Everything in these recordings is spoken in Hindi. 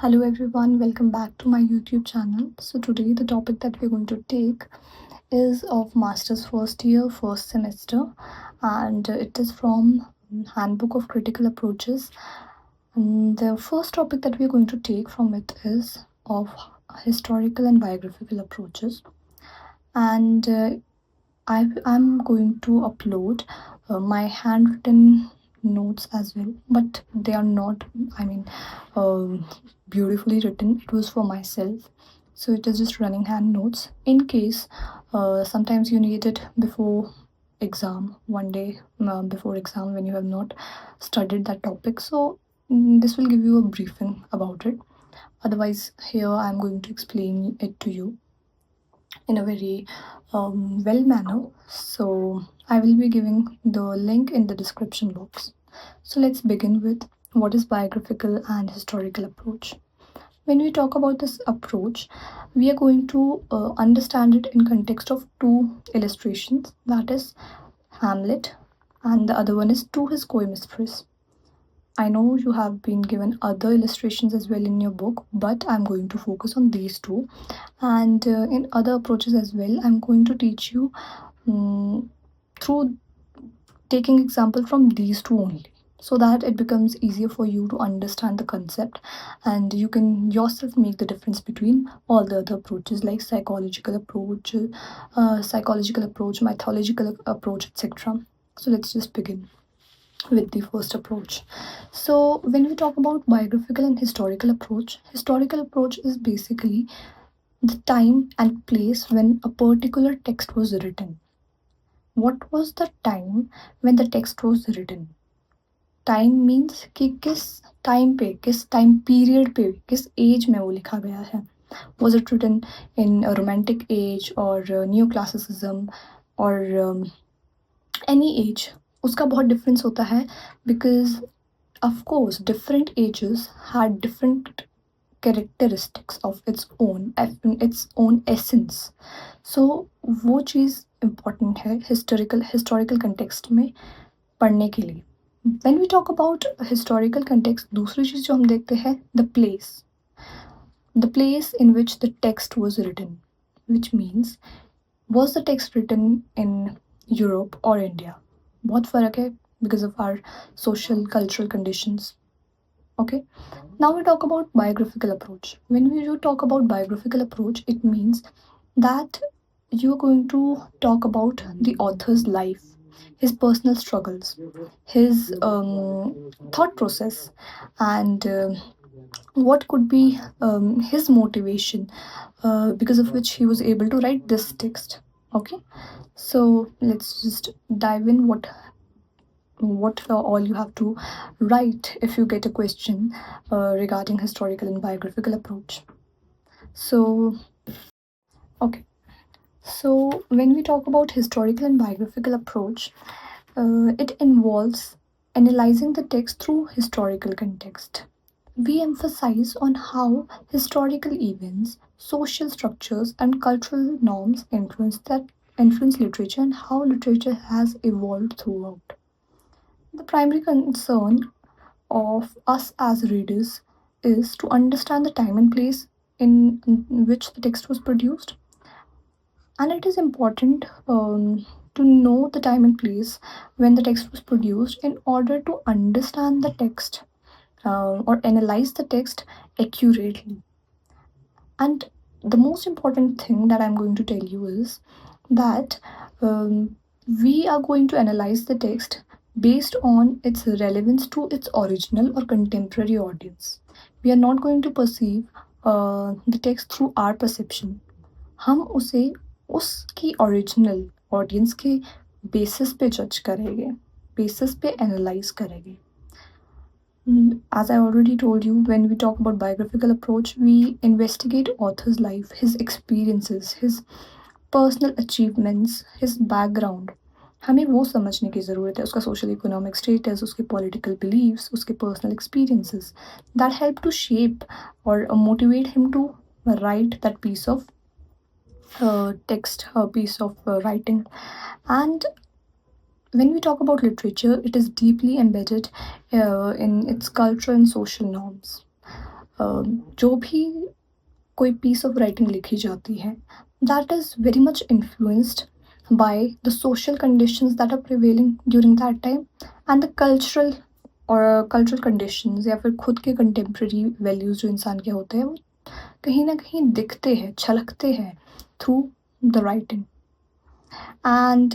Hello everyone, welcome back to my YouTube channel. So today the topic that we're going to take is of master's first year, first semester, and it is from Handbook of Critical Approaches. And the first topic that we're going to take from it is of historical and biographical approaches. And I'm going to upload my handwritten notes as well, but they are not, I mean, um, beautifully written. It was for myself, so it is just running hand notes. In case sometimes you need it before exam, one day before exam, when you have not studied that topic. So this will give you a briefing about it. Otherwise, here I'm going to explain it to you in a very well manner. So I will be giving the link in the description box. So let's begin with what is biographical and historical approach. When we talk about this approach, we are going to understand it in context of two illustrations, that is Hamlet, and the other one is To His Coy Mistress. I know you have been given other illustrations as well in your book, but I'm going to focus on these two. And in other approaches as well, I'm going to teach you through taking example from these two only, so that it becomes easier for you to understand the concept and you can yourself make the difference between all the other approaches like psychological approach, mythological approach, etc. So let's just begin with the first approach. So when we talk about biographical and historical approach is basically the time and place when a particular text was written. What was the time when the text was written? Time means कि किस टाइम पे, किस टाइम पीरियड पे, किस एज में वो लिखा गया है. Was it written in a romantic age or neoclassicism or any age? उसका बहुत डिफरेंस होता है because of course different ages had different characteristics of its own essence. So वो चीज़ important है historical context में पढ़ने के लिए. When we talk about historical context, दूसरी चीज़ जो हम देखते हैं, the place in which the text was written, which means was the text written in Europe or India? बहुत फ़र्क है because of our social cultural conditions. Okay, now we talk about biographical approach. When we talk about biographical approach, it means that you're going to talk about the author's life, his personal struggles, his thought process, and what could be his motivation because of which he was able to write this text. Okay, so let's just dive in what all you have to write if you get a question regarding historical and biographical approach. So, okay. So when we talk about historical and biographical approach, it involves analyzing the text through historical context. We emphasize on how historical events, social structures, and cultural norms influence literature and how literature has evolved throughout. The primary concern of us as readers is to understand the time and place in which the text was produced. And it is important to know the time and place when the text was produced in order to understand the text or analyze the text accurately. And the most important thing that I'm going to tell you is that we are going to analyze the text based on its relevance to its original or contemporary audience. We are not going to perceive the text through our perception. हम उसे उसकी ओरिजिनल ऑडियंस के बेसिस पे जज करेंगे, बेसिस पे एनालाइज करेंगे. As I already told you, when we talk about biographical approach, we investigate author's life, his experiences, his personal achievements, his background. हमें वो समझने की ज़रूरत है, उसका सोशल इकोनॉमिक स्टेटस, उसके पॉलिटिकल बिलीव्स, उसके personal experiences that help to shape or motivate him to write that piece of text, a piece of writing. And when we talk about literature, it is deeply embedded in its culture and social norms. जो भी कोई पीस ऑफ राइटिंग लिखी जाती है, that is very much influenced by the social conditions that are prevailing during that time and the cultural conditions या फिर खुद के कंटेम्प्रेरी वैल्यूज़ जो इंसान के होते हैं, वो कहीं न कहीं दिखते हैं, झलकते हैं through the writing. And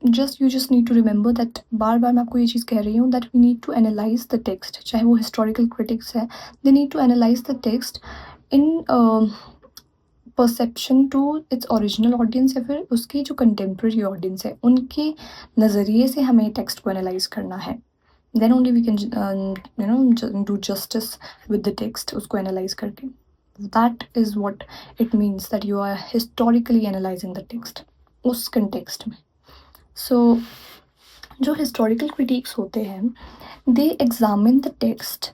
just need to remember that बार-बार मैं आपको ये चीज़ कह रही हूँ that we need to analyse the text, चाहे वो हिस्टोरिकल क्रिटिक्स हैं, they need to analyse the text in perception to its original audience या फिर उसकी जो कंटेम्प्रेरी ऑडियंस है, उनके नज़रिए से हमें टेक्स्ट को एनालाइज़ करना है। Then only we can do justice with the text, उसको एनालाइज़ करके। That is what it means that you are historically analysing the text उस कंटेक्स्ट में। सो जो हिस्टोरिकल क्रिटिक्स होते हैं, they examine the text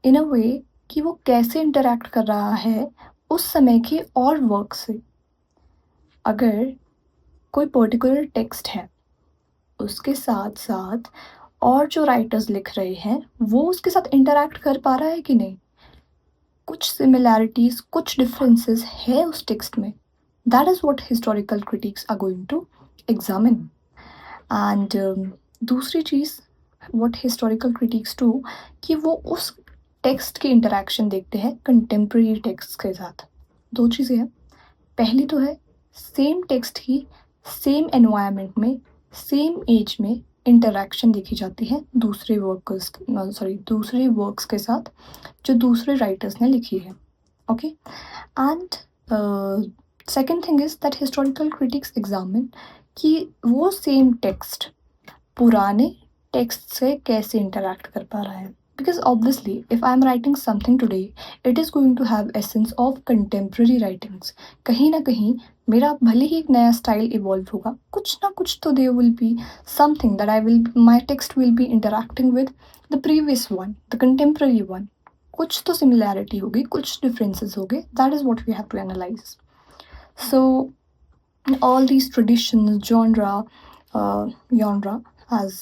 in a way कि वो कैसे इंटरैक्ट कर रहा है उस समय के और वर्क से। अगर कोई पर्टिकुलर टेक्स्ट है, उसके साथ साथ और जो राइटर्स लिख रहे हैं, वो उसके साथ इंटरैक्ट कर पा रहा है कि नहीं? कुछ सिमिलैरिटीज़, कुछ डिफरेंसेस है उस टेक्स्ट में। That is what historical critics are going to examine. And दूसरी चीज़ व्हाट हिस्टोरिकल क्रिटिक्स डू कि वो उस टेक्स्ट की इंटरैक्शन देखते हैं कंटेम्प्रेरी टेक्स्ट के साथ। दो चीज़ें हैं, पहली तो है सेम टेक्स्ट की सेम एनवायरनमेंट में, सेम एज में इंटरैक्शन देखी जाती है दूसरे वर्क्स के साथ जो दूसरे राइटर्स ने लिखी है। Okay. And second thing is that historical critics examine कि वो सेम टेक्स्ट पुराने टेक्स्ट से कैसे इंटरैक्ट कर पा रहा है। Because obviously if I am writing something today, it is going to have essence of contemporary writings. कहीं ना कहीं मेरा भले ही एक नया स्टाइल इवॉल्व होगा, कुछ ना कुछ तो there will be something that my text will be interacting with the previous one, the contemporary one. कुछ तो सिमिलैरिटी होगी, कुछ डिफरेंसेस होंगे, that is what we have to analyse. So all these traditions, genre, as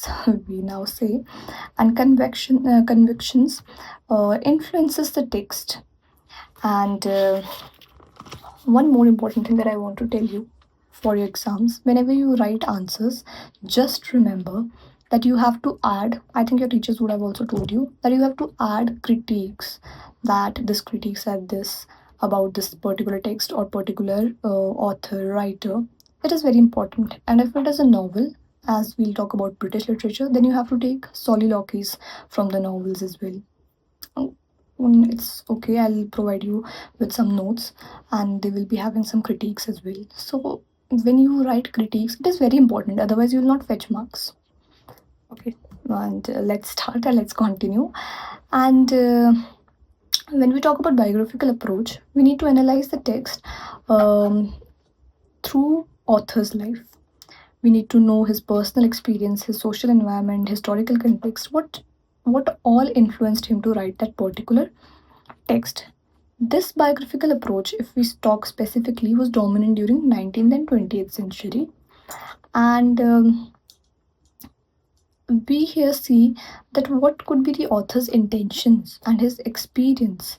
we now say, and convictions influences the text. And one more important thing that I want to tell you for your exams, whenever you write answers, just remember that you have to add, I think your teachers would have also told you that you have to add critiques, that this critique said this about this particular text or particular author, writer. It is very important. And if it is a novel, as we'll talk about British literature, then you have to take soliloquies from the novels as well. It's okay, I'll provide you with some notes and they will be having some critiques as well. So when you write critiques, it is very important, otherwise you will not fetch marks. Okay, and let's start and let's continue. And when we talk about biographical approach, we need to analyze the text through author's life. We need to know his personal experience, his social environment, historical context, what all influenced him to write that particular text. This biographical approach, if we talk specifically, was dominant during 19th and 20th century. And we here see that what could be the author's intentions and his experience,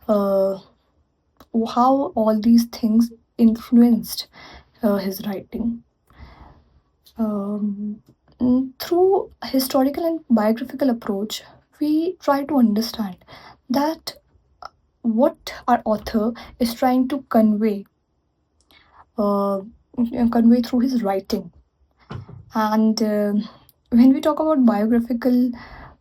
how all these things influenced his writing. Through historical and biographical approach, we try to understand that what our author is trying to convey through his writing. And when we talk about biographical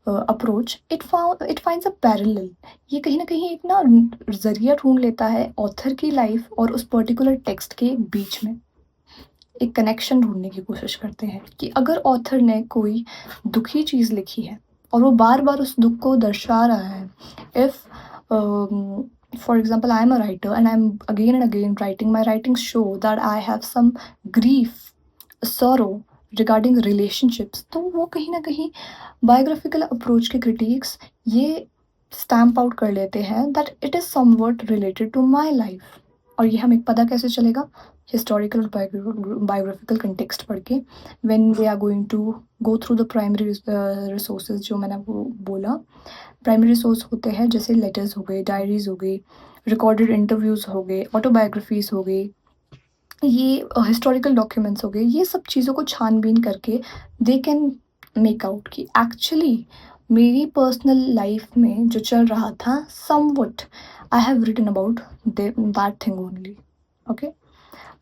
approach, it finds a parallel. ये कहीं ना कहीं एक ना जरिया ढूंढ लेता है ऑथर की लाइफ और उस पर्टिकुलर टेक्स्ट के बीच में एक कनेक्शन ढूंढने की कोशिश करते हैं कि अगर ऑथर ने कोई दुखी चीज़ लिखी है और वो बार बार उस दुख को दर्शा रहा है, if for example, I am a writer and I'm again and again writing, my writings show that I have some grief, sorrow regarding relationships, तो वो कहीं ना कहीं बायोग्राफिकल अप्रोच के क्रिटिक्स ये स्टैम्प आउट कर लेते हैं that it is somewhat related to my life. और ये हमें पता कैसे चलेगा? हिस्टोरिकल बायोग्राफिकल कंटेक्स्ट पढ़ के, when they are going to go through the primary resources जो मैंने वो बोला, प्राइमरी सोर्स होते हैं जैसे लेटर्स हो गए, डायरीज हो गई, रिकॉर्डेड इंटरव्यूज़ हो गए, ऑटोबायोग्राफीज़ हो गई, ये हिस्टोरिकल डॉक्यूमेंट्स हो गए, ये सब चीज़ों को छान-बीन करके दे कैन मेक आउट कि एक्चुअली मेरी पर्सनल लाइफ में जो चल रहा था somewhat I have written about that thing only. Okay.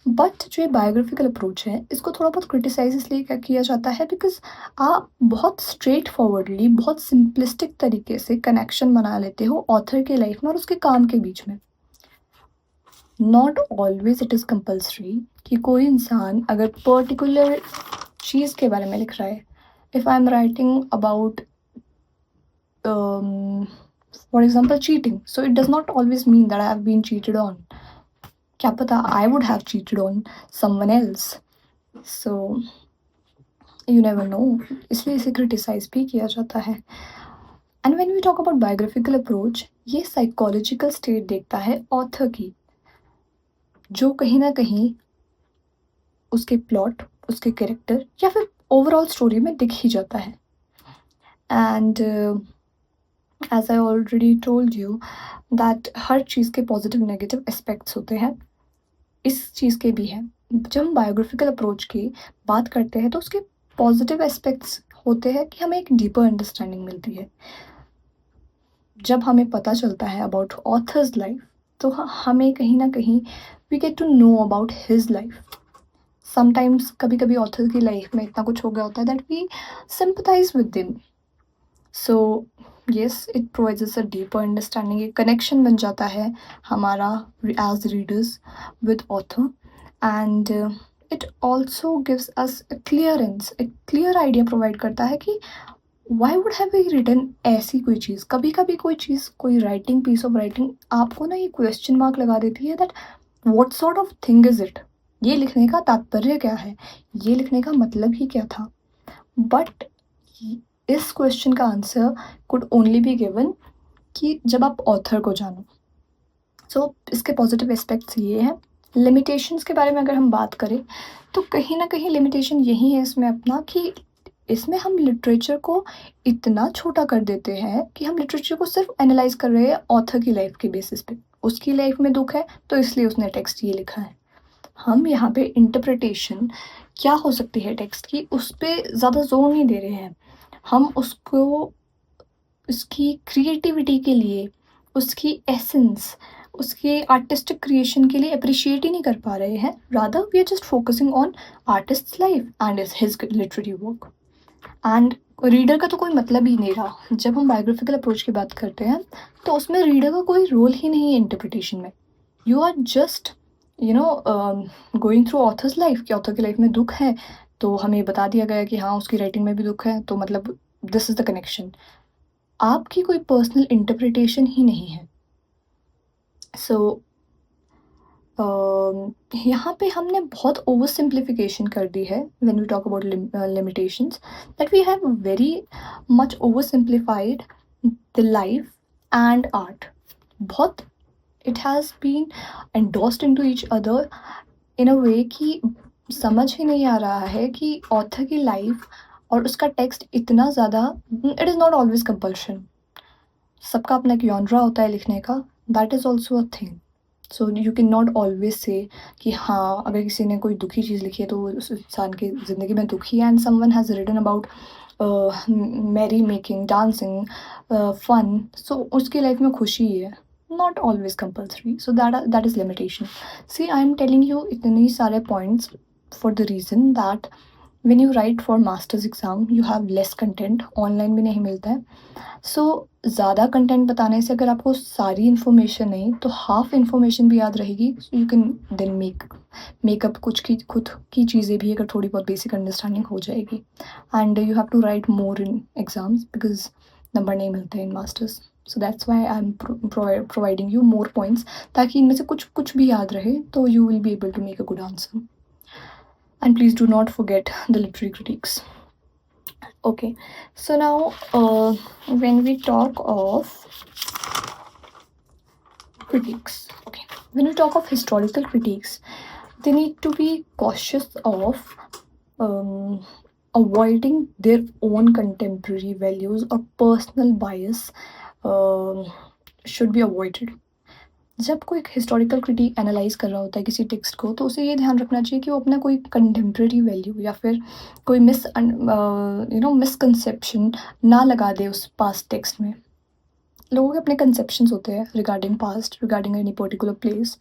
But जो ये बायोग्राफिकल अप्रोच है इसको थोड़ा बहुत क्रिटिसाइज इसलिए क्या किया जाता है बिकॉज आप बहुत स्ट्रेट फॉरवर्डली, बहुत सिंपलिस्टिक तरीके से कनेक्शन बना लेते हो ऑथर के लाइफ में और उसके काम के बीच में। Not always it is compulsory कि कोई इंसान अगर पर्टिकुलर चीज़ के बारे में लिख रहा है, if I am writing about for example cheating, so it does not always mean that I have been cheated on. क्या पता I would have cheated on someone else. So you never know, इसलिए इसे क्रिटिसाइज भी किया जाता है। And when we talk about biographical approach, ये साइकोलॉजिकल स्टेट देखता है ऑथर की, जो कहीं ना कहीं उसके प्लॉट, उसके कैरेक्टर या फिर ओवरऑल स्टोरी में दिख ही जाता है। And as I already told you that हर चीज़ के पॉजिटिव नेगेटिव एस्पेक्ट्स होते हैं, इस चीज़ के भी हैं। जब हम बायोग्राफिकल अप्रोच की बात करते हैं तो उसके पॉजिटिव एस्पेक्ट्स होते हैं कि हमें एक डीपर अंडरस्टैंडिंग मिलती है। जब हमें पता चलता है अबाउट ऑथर्स लाइफ तो हमें कहीं ना कहीं we get to know about his life. Sometimes कभी कभी ऑथर की लाइफ में इतना कुछ हो गया होता है that we sympathise with them. So yes, it provides us a deeper understanding, एक कनेक्शन बन जाता है हमारा as readers with author. And it also gives us a clearance, एक क्लियर आइडिया प्रोवाइड करता है कि why would have we written ऐसी कोई चीज़। कभी कभी कोई चीज़, कोई राइटिंग, पीस ऑफ राइटिंग आपको ना ये क्वेश्चन मार्क लगा देती है that what sort of thing is it, ये लिखने का तात्पर्य क्या है, ये लिखने का मतलब ही क्या था। बट इस क्वेश्चन का answer could only be given कि जब आप ऑथर को जानो। सो इसके पॉजिटिव एस्पेक्ट्स ये हैं। लिमिटेशंस के बारे में अगर हम बात करें तो कहीं ना कहीं लिमिटेशन यही है इसमें अपना कि इसमें हम लिटरेचर को इतना छोटा कर देते हैं कि हम लिटरेचर को सिर्फ एनालाइज कर रहे हैं ऑथर की लाइफ के बेसिस पे। उसकी लाइफ में दुख है तो इसलिए उसने टेक्स्ट ये लिखा है। हम यहाँ पे इंटरप्रिटेशन क्या हो सकती है टेक्स्ट की, उस पर ज़्यादा जोर नहीं दे रहे हैं। हम उसको उसकी क्रिएटिविटी के लिए, उसकी एसेंस, उसके आर्टिस्टिक क्रिएशन के लिए अप्रिशिएट ही नहीं कर पा रहे हैं। Rather we are just focusing on artist life and his literary work. And reader का तो कोई मतलब ही नहीं रहा। जब हम बायोग्राफिकल अप्रोच की बात करते हैं तो उसमें रीडर का कोई रोल ही नहीं है इंटरप्रिटेशन में। You are just going through author's life, कि ऑथर की लाइफ में दुख है तो हमें बता दिया गया कि हाँ उसकी राइटिंग में भी दुख है, तो मतलब दिस इज द कनेक्शन। आपकी कोई पर्सनल इंटरप्रिटेशन ही नहीं है। सो यहाँ पे हमने बहुत ओवर सिंप्लीफिकेशन कर दी है when we talk about limitations, that we have very much over simplified the life and art. बहुत it has been endorsed into each other in a way कि समझ ही नहीं आ रहा है कि ऑथर की लाइफ और उसका टेक्स्ट इतना ज़्यादा, it is not always compulsion. सबका अपना एक जॉनरा होता है लिखने का, that is also a thing. So you can not always say कि हाँ अगर किसी ने कोई दुखी चीज़ लिखी है तो उस इंसान की ज़िंदगी में दुखी है। And someone has written about merry making, dancing, fun, so उसकी लाइफ में खुशी ही है। Not always compulsory, so that is limitation. See I am telling you इतने सारे points for the reason that when you write for master's exam you have less content, online भी नहीं मिलता है। सो ज़्यादा कंटेंट बताने से अगर आपको सारी इन्फॉर्मेशन नहीं तो हाफ इन्फॉर्मेशन भी याद रहेगी, so you can then make up कुछ की खुद की चीज़ें भी अगर थोड़ी बहुत बेसिक अंडरस्टैंडिंग हो जाएगी। And you have to write more in exams because number नहीं मिलते in masters. So that's why I am providing you more points, ताकि इनमें से कुछ कुछ भी याद रहे तो you will be able to make a good answer. And please do not forget the literary critiques. Okay, so now when we talk of critiques, okay, when we talk of historical critiques, they need to be cautious of um, avoiding their own contemporary values or personal bias should be avoided. जब कोई हिस्टोरिकल क्रिटिक एनालाइज कर रहा होता है किसी टेक्स्ट को, तो उसे ये ध्यान रखना चाहिए कि वो अपना कोई कंटेम्प्रेरी वैल्यू या फिर कोई मिसकंसेप्शन ना लगा दे उस पास्ट टेक्स्ट में। लोगों के अपने कंसेप्शंस होते हैं regarding past, regarding any particular place,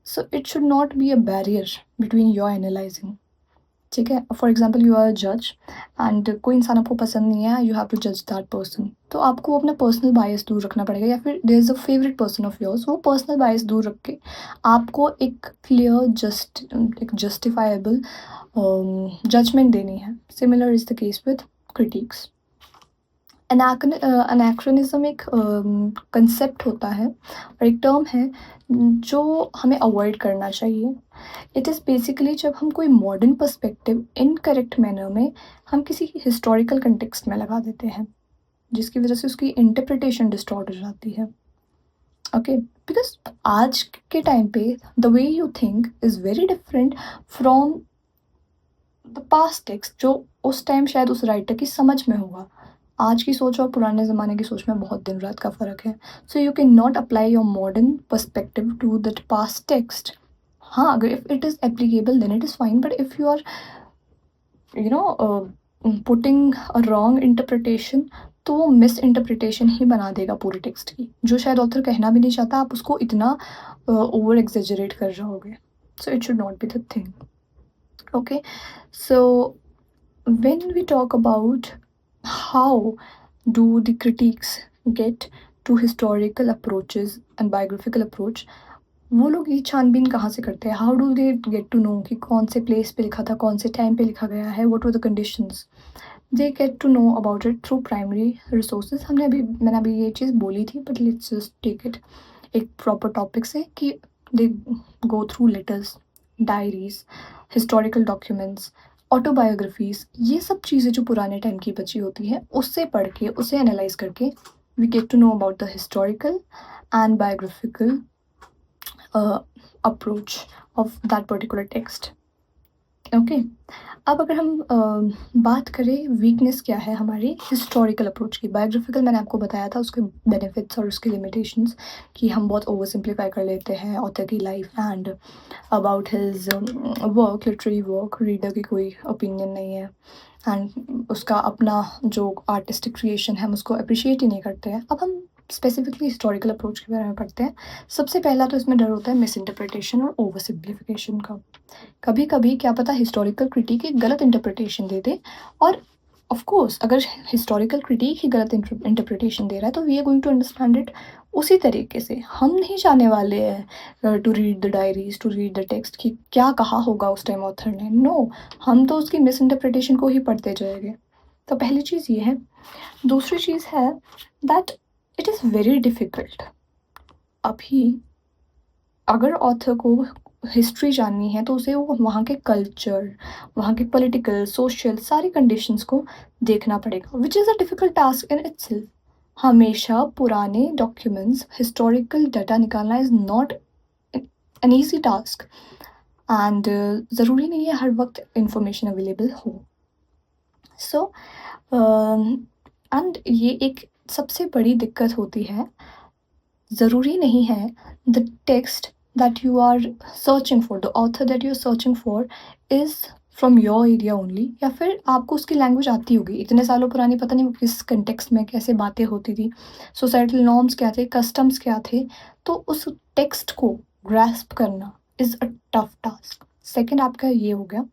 so it should not be a barrier between your analysing. ठीक है, फॉर एग्जाम्पल यू आर जज एंड कोई इंसान आपको पसंद नहीं है, यू हैव टू जज दैट पर्सन, तो आपको अपना पर्सनल बायस दूर रखना पड़ेगा, या फिर there is a favourite person of yours, वो पर्सनल बायस दूर रख के आपको एक क्लियर एक जस्टिफाइबल जजमेंट देनी है। Similar is the case with critics. Anachronism एक कंसेप्ट होता है और एक टर्म है जो हमें अवॉइड करना चाहिए। इट इज़ बेसिकली जब हम कोई मॉडर्न पर्सपेक्टिव इनकरेक्ट मैनर में हम किसी हिस्टोरिकल कंटेक्स्ट में लगा देते हैं, जिसकी वजह से उसकी इंटरप्रिटेशन डिस्टॉर्ट हो जाती है। ओके, बिकॉज आज के टाइम पे the way you think is very different from the past text, जो उस टाइम शायद उस राइटर की समझ में होगा। आज की सोच और पुराने ज़माने की सोच में बहुत दिन रात का फ़र्क है। So you can not apply your modern perspective to that past text. हाँ, अगर if it is applicable then it is fine, but if you are putting a wrong interpretation, तो वो मिस इंटरप्रिटेशन ही बना देगा पूरे टेक्स्ट की, जो शायद ऑथर कहना भी नहीं चाहता, आप उसको इतना ओवर एग्जेजरेट कर जाओगे। So it should not be the thing. Okay, so when we talk about how do the critiques get to historical approaches and biographical approach, वो लोग ये छानबीन कहाँ से करते हैं? How do they get to know कि कौन से प्लेस पे लिखा था, कौन से टाइम पे लिखा गया है, what were the conditions? They get to know about it through primary resources. मैंने अभी ये चीज़ बोली थी, but let's just take it एक प्रॉपर टॉपिक से, कि they go through letters, diaries, historical documents, autobiographies, ये सब चीज़ें जो पुराने टाइम की बची होती हैं, उससे पढ़ के, उसे एनालाइज करके we get to know about the historical and biographical approach of that particular text. Okay, अब अगर हम बात करें वीकनेस क्या है हमारी हिस्टोरिकल अप्रोच की। बायोग्राफिकल मैंने आपको बताया था उसके बेनिफिट्स और उसके लिमिटेशंस, कि हम बहुत ओवर सिंप्लीफाई कर लेते हैं ऑथर की life and about his work, literary work, reader की कोई ओपिनियन नहीं है, एंड उसका अपना जो आर्टिस्टिक क्रिएशन है हम उसको अप्रिशिएट ही नहीं करते हैं। अब हम स्पेसिफिकली हिस्टोरिकल अप्रोच के बारे में पढ़ते हैं। सबसे पहला तो इसमें डर होता है मिस इंटरप्रिटेशन और ओवर सिंप्लीफिकेशन का। कभी कभी क्या पता हिस्टोरिकल क्रिटिक एक गलत इंटरप्रिटेशन दे दे, और ऑफ कोर्स अगर हिस्टोरिकल क्रिटिक ही गलत इंटरप्रिटेशन दे रहा है तो we are going to understand it उसी तरीके से। हम नहीं जाने वाले हैं to read the diaries, to read the text कि क्या कहा होगा उस टाइम ऑथर ने। नो, हम तो उसकी मिस इंटरप्रिटेशन को ही पढ़ते जाएंगे। तो पहली चीज़ ये है। दूसरी चीज़ है that it is very difficult. अभी अगर ऑथर को हिस्ट्री जाननी है तो उसे वो वहाँ के कल्चर, वहाँ के पॉलिटिकल, सोशल सारी कंडीशंस को देखना पड़ेगा, which is a difficult task in itself. हमेशा पुराने डॉक्यूमेंट्स, हिस्टोरिकल डाटा निकालना is not an easy task, and ज़रूरी नहीं है हर वक्त इंफॉर्मेशन अवेलेबल हो। सो एंड ये एक सबसे बड़ी दिक्कत होती है। ज़रूरी नहीं है the text that you are searching for, the author that you are searching for is from your area only, या फिर आपको उसकी लैंग्वेज आती होगी। इतने सालों पुरानी पता नहीं वो किस कंटेक्स्ट में कैसे बातें होती थी, सोसाइटल नॉर्म्स क्या थे, कस्टम्स क्या थे, तो उस टेक्स्ट को ग्रैस्प करना is a tough task. Second आपका ये हो गया।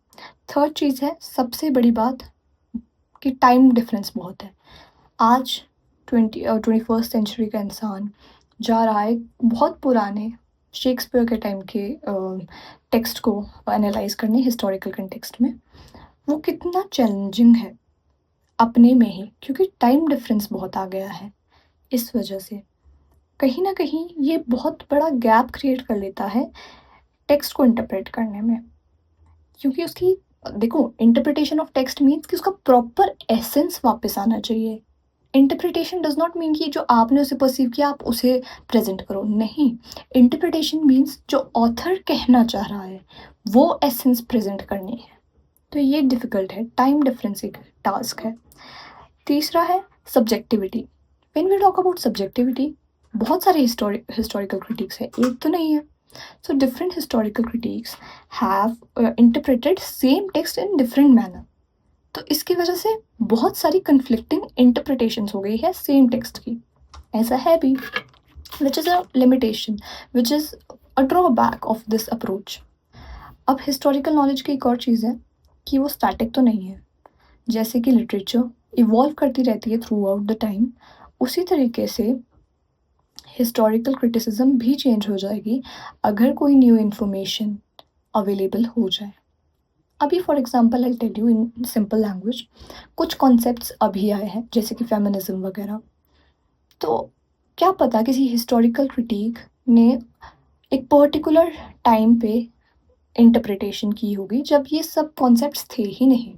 थर्ड चीज़ है सबसे बड़ी बात, कि टाइम डिफरेंस बहुत है। आज 21st सेंचुरी का इंसान जा रहा है बहुत पुराने शेक्सपियर के टाइम के टेक्स्ट को एनालाइज करने हिस्टोरिकल कंटेक्स्ट में। वो कितना चैलेंजिंग है अपने में ही, क्योंकि टाइम डिफरेंस बहुत आ गया है। इस वजह से कहीं ना कहीं ये बहुत बड़ा गैप क्रिएट कर लेता है टेक्स्ट को इंटरप्रेट करने में, क्योंकि उसकी देखो इंटरप्रिटेशन ऑफ टेक्स्ट मीन्स कि उसका प्रॉपर एसेंस वापस आना चाहिए। इंटरप्रिटेशन डज नॉट मीन कि जो आपने उसे परसीव किया आप उसे प्रेजेंट करो, नहीं। इंटरप्रिटेशन मीन्स जो ऑथर कहना चाह रहा है वो एसेंस प्रेजेंट करनी है। तो ये डिफ़िकल्ट है, टाइम डिफरेंस एक टास्क है। तीसरा है subjectivity. When we talk about subjectivity, बहुत सारे हिस्टोरिकल क्रिटिक्स है, एक तो नहीं है. So different historical critics have interpreted same text in different manner. तो इसकी वजह से बहुत सारी कन्फ्लिक्टिंग इंटरप्रिटेशंस हो गई है सेम टेक्स्ट की. ऐसा है भी, which is a limitation, which is a drawback of this approach. अब हिस्टोरिकल नॉलेज की एक और चीज़ है कि वो स्टैटिक तो नहीं है. जैसे कि लिटरेचर इवॉल्व करती रहती है थ्रू आउट द टाइम, उसी तरीके से हिस्टोरिकल क्रिटिसिज्म भी चेंज हो जाएगी अगर कोई न्यू इन्फॉर्मेशन अवेलेबल हो जाए. अभी for example I tell you in simple language, कुछ कॉन्सेप्ट्स अभी आए हैं जैसे कि फेमिनिज्म वगैरह. तो क्या पता किसी हिस्टोरिकल क्रिटिक ने एक पर्टिकुलर टाइम पे इंटरप्रिटेशन की होगी जब ये सब कॉन्सेप्ट्स थे ही नहीं.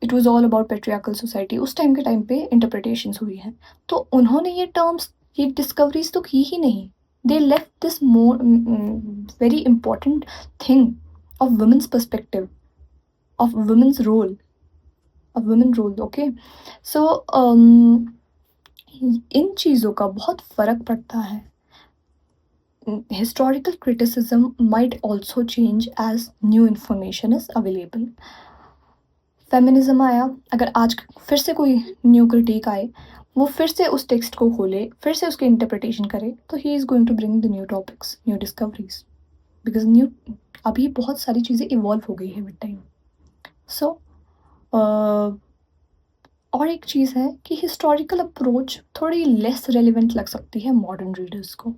It was all about patriarchal society, उस टाइम के टाइम पे इंटरप्रिटेशंस हुई हैं. तो उन्होंने ये टर्म्स, ये डिस्कवरीज तो की ही नहीं. They left this more very important thing of women's perspective, of women's role, of women role. Okay, so इन चीज़ों का बहुत फ़र्क पड़ता है. Historical criticism might also change as new information is available. Feminism आया, अगर आज फिर से कोई न्यू क्रिटिक आए, वो फिर से उस टेक्स्ट को खोले, फिर से उसकी इंटरप्रिटेशन करे, तो he is going to bring the new topics, new discoveries, because new अभी बहुत सारी चीज़ें इवॉल्व हो गई है विद टाइम. सो और एक चीज़ है कि हिस्टोरिकल अप्रोच थोड़ी लेस रेलिवेंट लग सकती है मॉडर्न रीडर्स को.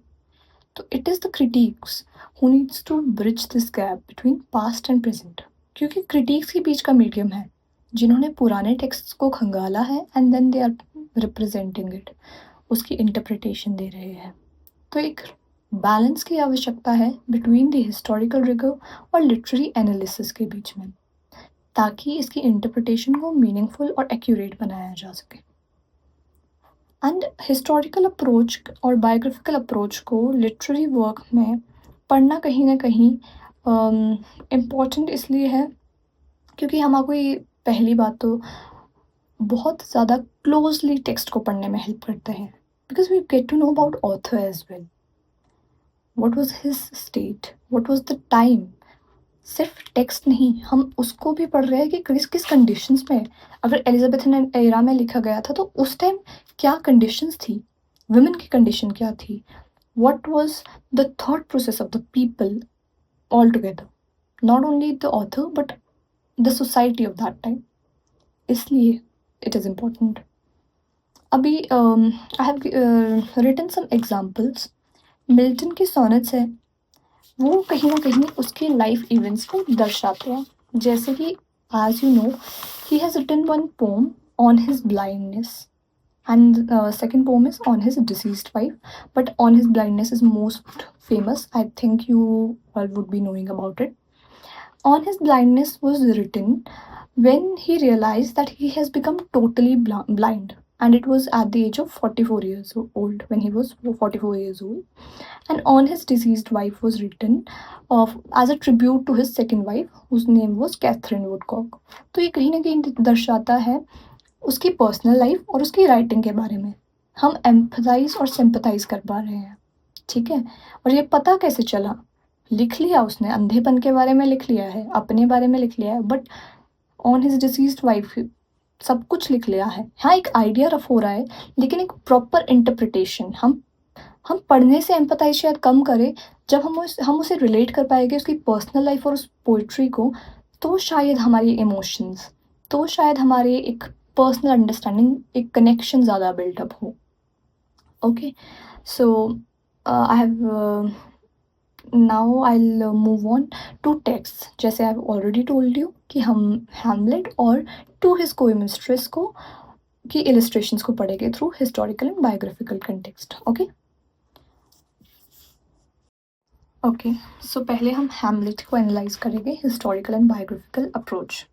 तो it is the critics who needs to bridge this gap between past and present, क्योंकि क्रिटिक्स के बीच का मीडियम है जिन्होंने पुराने टेक्स्ट को खंगाला है and then they are representing it, उसकी इंटरप्रिटेशन दे रहे हैं. तो एक बैलेंस की आवश्यकता है बिटवीन द हिस्टोरिकल रिगर और लिटरेरी एनालिसिस के बीच में, ताकि इसकी इंटरप्रिटेशन को मीनिंगफुल और एक्यूरेट बनाया जा सके. एंड हिस्टोरिकल अप्रोच और बायोग्राफिकल अप्रोच को लिटरेरी वर्क में पढ़ना कहीं ना कहीं इम्पॉर्टेंट इसलिए है क्योंकि हमारे ये पहली बात तो बहुत ज़्यादा क्लोजली टेक्स्ट को पढ़ने में हेल्प करता है, because we get to know about author as well, what was his state, what was the time. सिर्फ टेक्स्ट नहीं, हम उसको भी पढ़ रहे हैं कि किस किस कंडीशंस में. अगर एलिजाबेथन एरा में लिखा गया था तो उस टाइम क्या कंडीशंस थी, वुमेन की कंडीशन क्या थी, what was the thought process of the people all together, not only the author but the society of that time. इसलिए इट इज़ इम्पोर्टेंट. अभी I have written some examples. Milton की सोनेट्स है, वो कहीं ना कहीं उसके लाइफ इवेंट्स को दर्शाते हैं. जैसे कि as you know, he has written one poem on his blindness, and second poem is on his deceased wife, but on his blindness is most famous. I think you all would be knowing about it. On his blindness was written when he realized that he has become totally blind, and it was at the age of 44 years old, when he was 44 years old. And on his deceased wife was written as a tribute to his second wife, whose name was Catherine Woodcock. तो ये कहीं ना कहीं दर्शाता है उसकी पर्सनल लाइफ और उसकी राइटिंग के बारे में. हम एम्पथाइज और सिंपथाइज कर पा रहे हैं, ठीक है. और ये पता कैसे चला, लिख लिया उसने, अंधेपन के बारे में लिख लिया है, अपने बारे में लिख लिया है, but on his deceased wife सब कुछ लिख लिया है. हाँ, एक आइडिया रफ हो रहा है, लेकिन एक प्रॉपर इंटरप्रिटेशन. हम पढ़ने से एम्पथाइज शायद कम करें, जब हम उसे रिलेट कर पाएंगे उसकी पर्सनल लाइफ और उस पोइट्री को, तो शायद हमारी इमोशंस, तो शायद हमारे एक पर्सनल अंडरस्टैंडिंग, एक कनेक्शन ज़्यादा बिल्डअप हो. Okay, so I have now I will move on to text. जैसे I have already told you कि हम हैमलेट और टू हिज कोई को की इलिस्ट्रेशंस को पढ़ेंगे through historical and biographical context. Okay okay, so पहले हम हैमलेट को एनालाइज करेंगे हिस्टोरिकल एंड बायोग्राफिकल अप्रोच.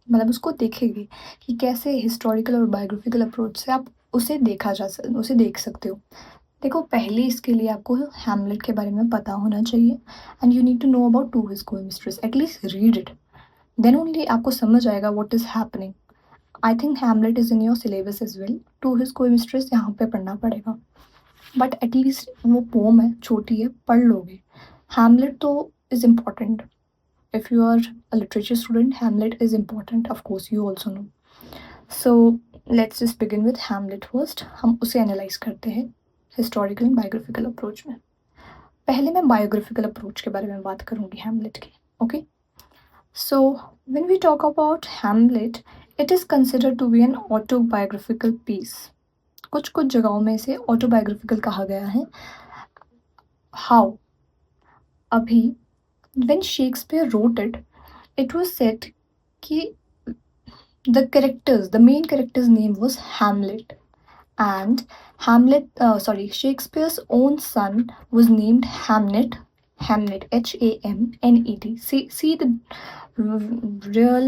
मतलब उसको देखेंगे कि कैसे हिस्टोरिकल और बायोग्राफिकल अप्रोच से आप उसे उसे देख सकते हो. देखो, पहले इसके लिए आपको हैमलेट के बारे में पता होना चाहिए, and you need to know about to his coy mistress, at least read it, then only आपको समझ आएगा what is happening. I think Hamlet is in your syllabus as well, to his coy mistress यहाँ पे पढ़ना पड़ेगा, बट एटलीस्ट वो पोम है, छोटी है, पढ़ लोगे। हैमलेट तो is important. If you are a literature student, Hamlet is important, of course you also know. So let's just begin with Hamlet first. हम उसे एनालाइज करते हैं हिस्टोरिकल एंड बायोग्राफिकल अप्रोच में। पहले मैं बायोग्राफिकल अप्रोच के बारे में बात करूँगी हैमलेट की, okay. So when we talk about Hamlet, it is considered to be an autobiographical piece. कुछ कुछ जगहों में इसे ऑटोबायोग्राफिकल कहा गया है। हाउ? अभी when Shakespeare wrote it, it was said कि the main character's name was Hamlet, and Shakespeare's own son was named Hamnet, Hamnet. See the real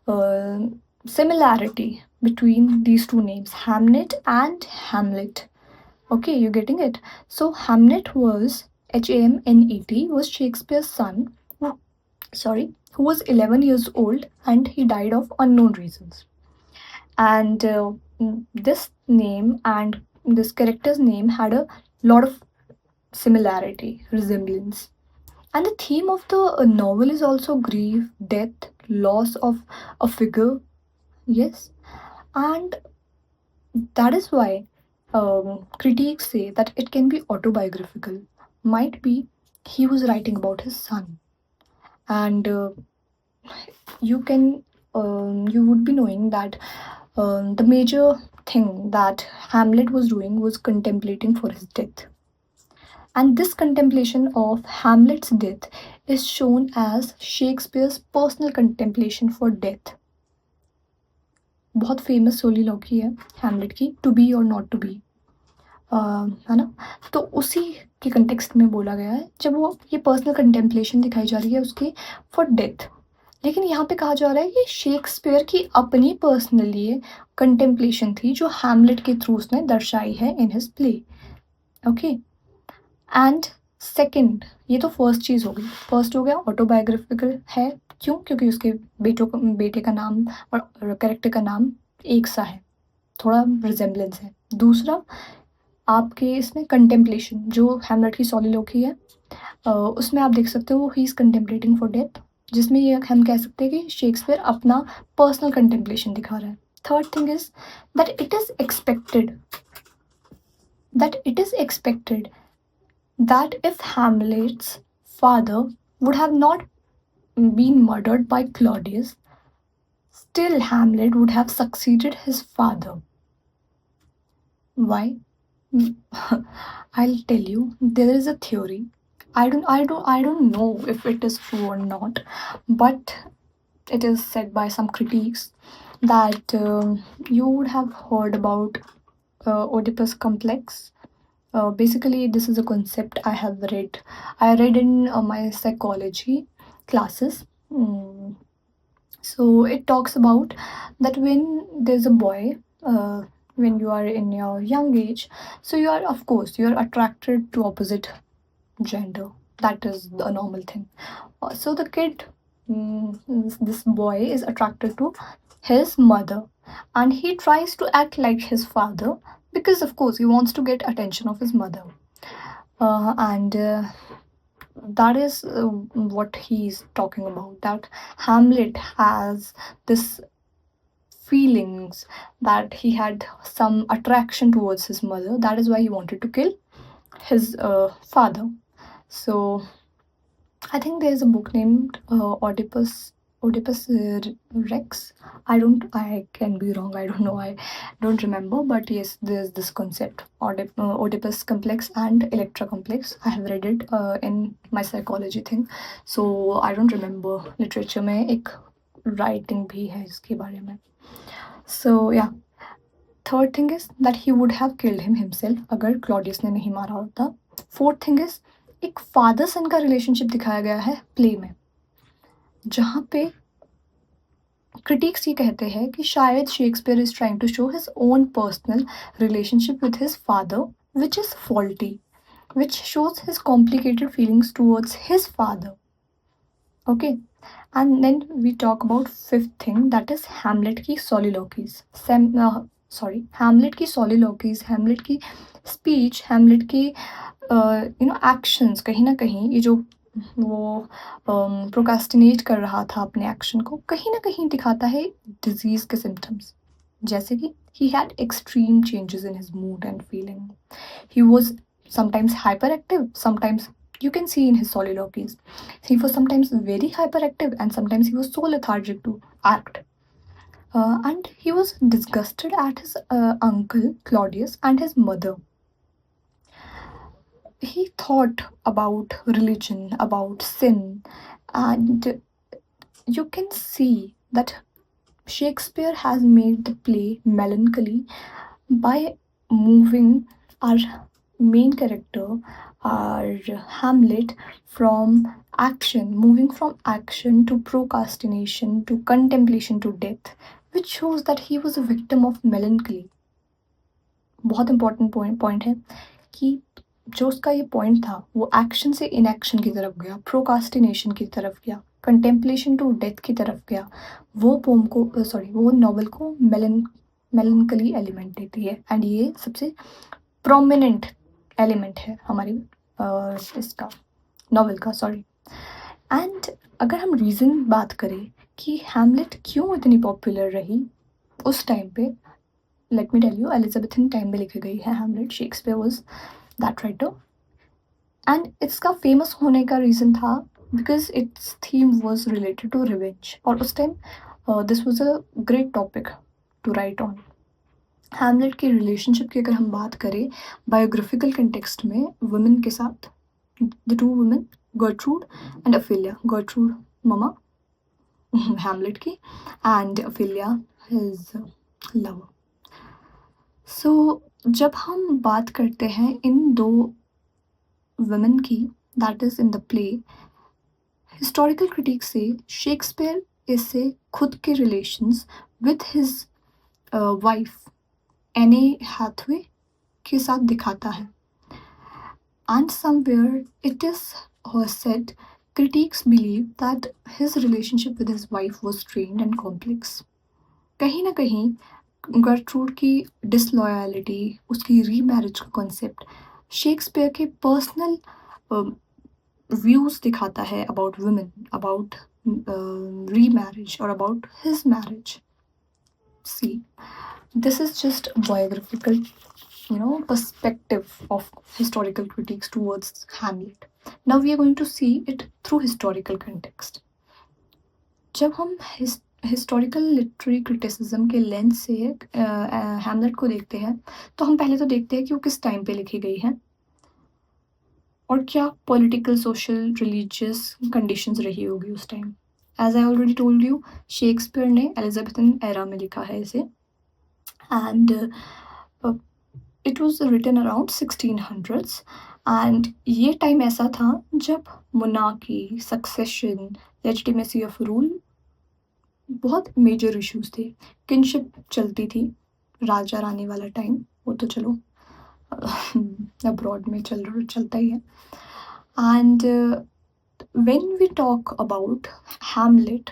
uh, similarity between these two names, Hamnet and Hamlet. Okay, you're getting it. So Hamnet was Hamnet was Shakespeare's son, who was 11 years old, and he died of unknown reasons. And this name and this character's name had a lot of similarity, resemblance. And the theme of the novel is also grief, death, loss of a figure. Yes, and that is why critics say that it can be autobiographical. Might be he was writing about his son, and you can you would be knowing that the major thing that Hamlet was doing was contemplating for his death. And this contemplation of Hamlet's death is shown as Shakespeare's personal contemplation for death. बहुत फेमस सोलिलोकी है हैमलेट की, टू बी और नॉट टू बी, है ना। तो उसी के कंटेक्स्ट में बोला गया है जब वो ये पर्सनल कंटेम्पलेशन दिखाई जा रही है उसकी फॉर डेथ। लेकिन यहाँ पे कहा जा रहा है ये शेक्सपियर की अपनी पर्सनली कंटेम्पलेशन थी जो हैमलेट के थ्रू उसने दर्शाई है in his play, okay. And second, ये तो फर्स्ट चीज़ हो गई, फर्स्ट हो गया ऑटोबायोग्राफिकल है। क्यों? क्योंकि उसके बेटे का नाम और कैरेक्टर का नाम एक सा है, थोड़ा रिजेम्बलेंस है। दूसरा, आपके इसमें कंटेम्पलेशन जो हैमलेट की सॉलिलोकी है उसमें आप देख सकते हो he is contemplating for death, जिसमें ये हम कह सकते हैं कि शेक्सपियर अपना पर्सनल कंटेम्पलेशन दिखा रहा है। Third thing is that it is expected that if Hamlet's father would have not been murdered by Claudius, still Hamlet would have succeeded his father. Why? I'll tell you. There is a theory. I don't know if it is true or not, but it is said by some critics that you would have heard about Oedipus complex. Basically, this is a concept I read in my psychology classes. So it talks about that when there's a boy, when you are in your young age, so you're attracted to opposite gender. That is the normal thing. So the kid, this boy is attracted to his mother, and he tries to act like his father because of course he wants to get attention of his mother, and that is what he's talking about, that Hamlet has this feelings that he had some attraction towards his mother. That is why he wanted to kill his father. So I think there's a book named Oedipus Rex. I can be wrong. I don't know. I don't remember. But yes, there's this concept, Oedipus complex and Electra complex. I have read it in my psychology thing. So I don't remember. Literature में एक writing भी है इसके बारे में. So yeah. Third thing is that he would have killed him himself अगर क्लॉडियस ने नहीं मारा होता. Fourth thing is एक फादर सन का रिलेशनशिप दिखाया गया है प्ले में, जहाँ पे क्रिटिक्स ये कहते हैं कि शायद Shakespeare is trying to show his own personal relationship with his father which is faulty, which shows his complicated feelings towards his father, okay. And then we talk about fifth thing, that is Hamlet की सोलिलोकीज। हैमलेट की सोलिलोकीज, हैमलेट की स्पीच, हैमलेट की एक्शंस, कहीं ना कहीं ये जो वो प्रोकास्टिनेट कर रहा था अपने एक्शन को, कहीं ना कहीं दिखाता है डिजीज के सिम्टम्स। जैसे कि he had extreme changes in his mood and feeling. He was sometimes hyperactive, sometimes you can see in his soliloquies. He was sometimes very hyperactive and sometimes he was so lethargic to act. And he was disgusted at his uncle Claudius and his mother. He thought about religion, about sin, and you can see that Shakespeare has made the play melancholy by moving our main character, our Hamlet, moving from action to procrastination to contemplation to death, which shows that he was a victim of melancholy. बहुत इंपॉर्टेंट पॉइंट है कि जो उसका ये पॉइंट था वो एक्शन से इनएक्शन की तरफ गया, प्रोकास्टिनेशन की तरफ गया, कंटेम्पलेशन टू डेथ की तरफ गया। वो नॉवल को मेलनकली एलिमेंट देती है एंड ये सबसे प्रोमिनेंट एलिमेंट है हमारी इसका नॉवल का। एंड अगर हम रीज़न बात करें कि हैमलेट क्यों इतनी पॉपुलर रही उस टाइम पे, let me tell you, Elizabethan time में लिखी गई है Hamlet. Shakespeare was that writer and इसका फेमस होने का रीज़न था because its theme was related to revenge, और उस time this was a great topic to write on. Hamlet की रिलेशनशिप की अगर हम बात करें बायोग्राफिकल कंटेक्स्ट में वुमेन के साथ, the two women Gertrude and Ophelia, Gertrude mama Hamlet की and Ophelia his lover. So जब हम बात करते हैं इन दो वुमेन की, that is in the play, historical critic से शेक्सपियर इसे खुद के relations with his wife Anne Hathaway के साथ दिखाता है। And somewhere it is said, critics believe that his relationship with his wife was strained and complex. कहीं ना कहीं गर्ट्रूड की डिसलॉयलिटी, उसकी रीमैरिज का कॉन्सेप्ट शेक्सपियर के पर्सनल व्यूज दिखाता है अबाउट वुमेन, अबाउट रीमैरिज और about his marriage. See, this is just biographical perspective of historical critiques towards Hamlet. Now we are going to see it through historical context. जब हम हिस्टोरिकल लिटरेरी क्रिटिसिज्म के लेंस से हैमलेट को देखते हैं तो हम पहले तो देखते हैं कि वो किस टाइम पे लिखी गई है और क्या पॉलिटिकल, सोशल, रिलीजियस कंडीशंस रही होगी उस time. As I already told you, Shakespeare ने एलिजाबेथन एरा में लिखा है इसे and it was written around 1600s। And ये टाइम ऐसा था जब monarchy, succession, legitimacy of rule बहुत मेजर इश्यूज थे। किनशिप चलती थी, राजा रानी वाला टाइम, वो तो चलो अब्रॉड में चलता ही है। And when we talk about Hamlet,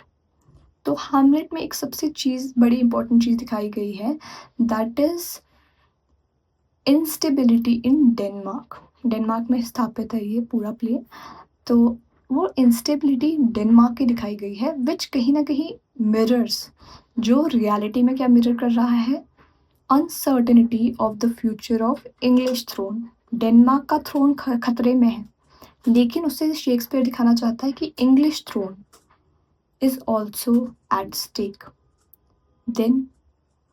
तो हैमलेट में एक सबसे बड़ी इंपॉर्टेंट चीज़ दिखाई गई है, that is instability in Denmark. Denmark में स्थापित है ये पूरा प्ले, तो वो इंस्टेबिलिटी डेनमार्क की दिखाई गई है, विच कहीं ना कहीं मिरर्स जो रियलिटी में क्या मिरर कर रहा है, uncertainty of the future of English throne. Denmark का थ्रोन खतरे में है, लेकिन उससे शेक्सपियर दिखाना चाहता है कि English throne is also at stake. Then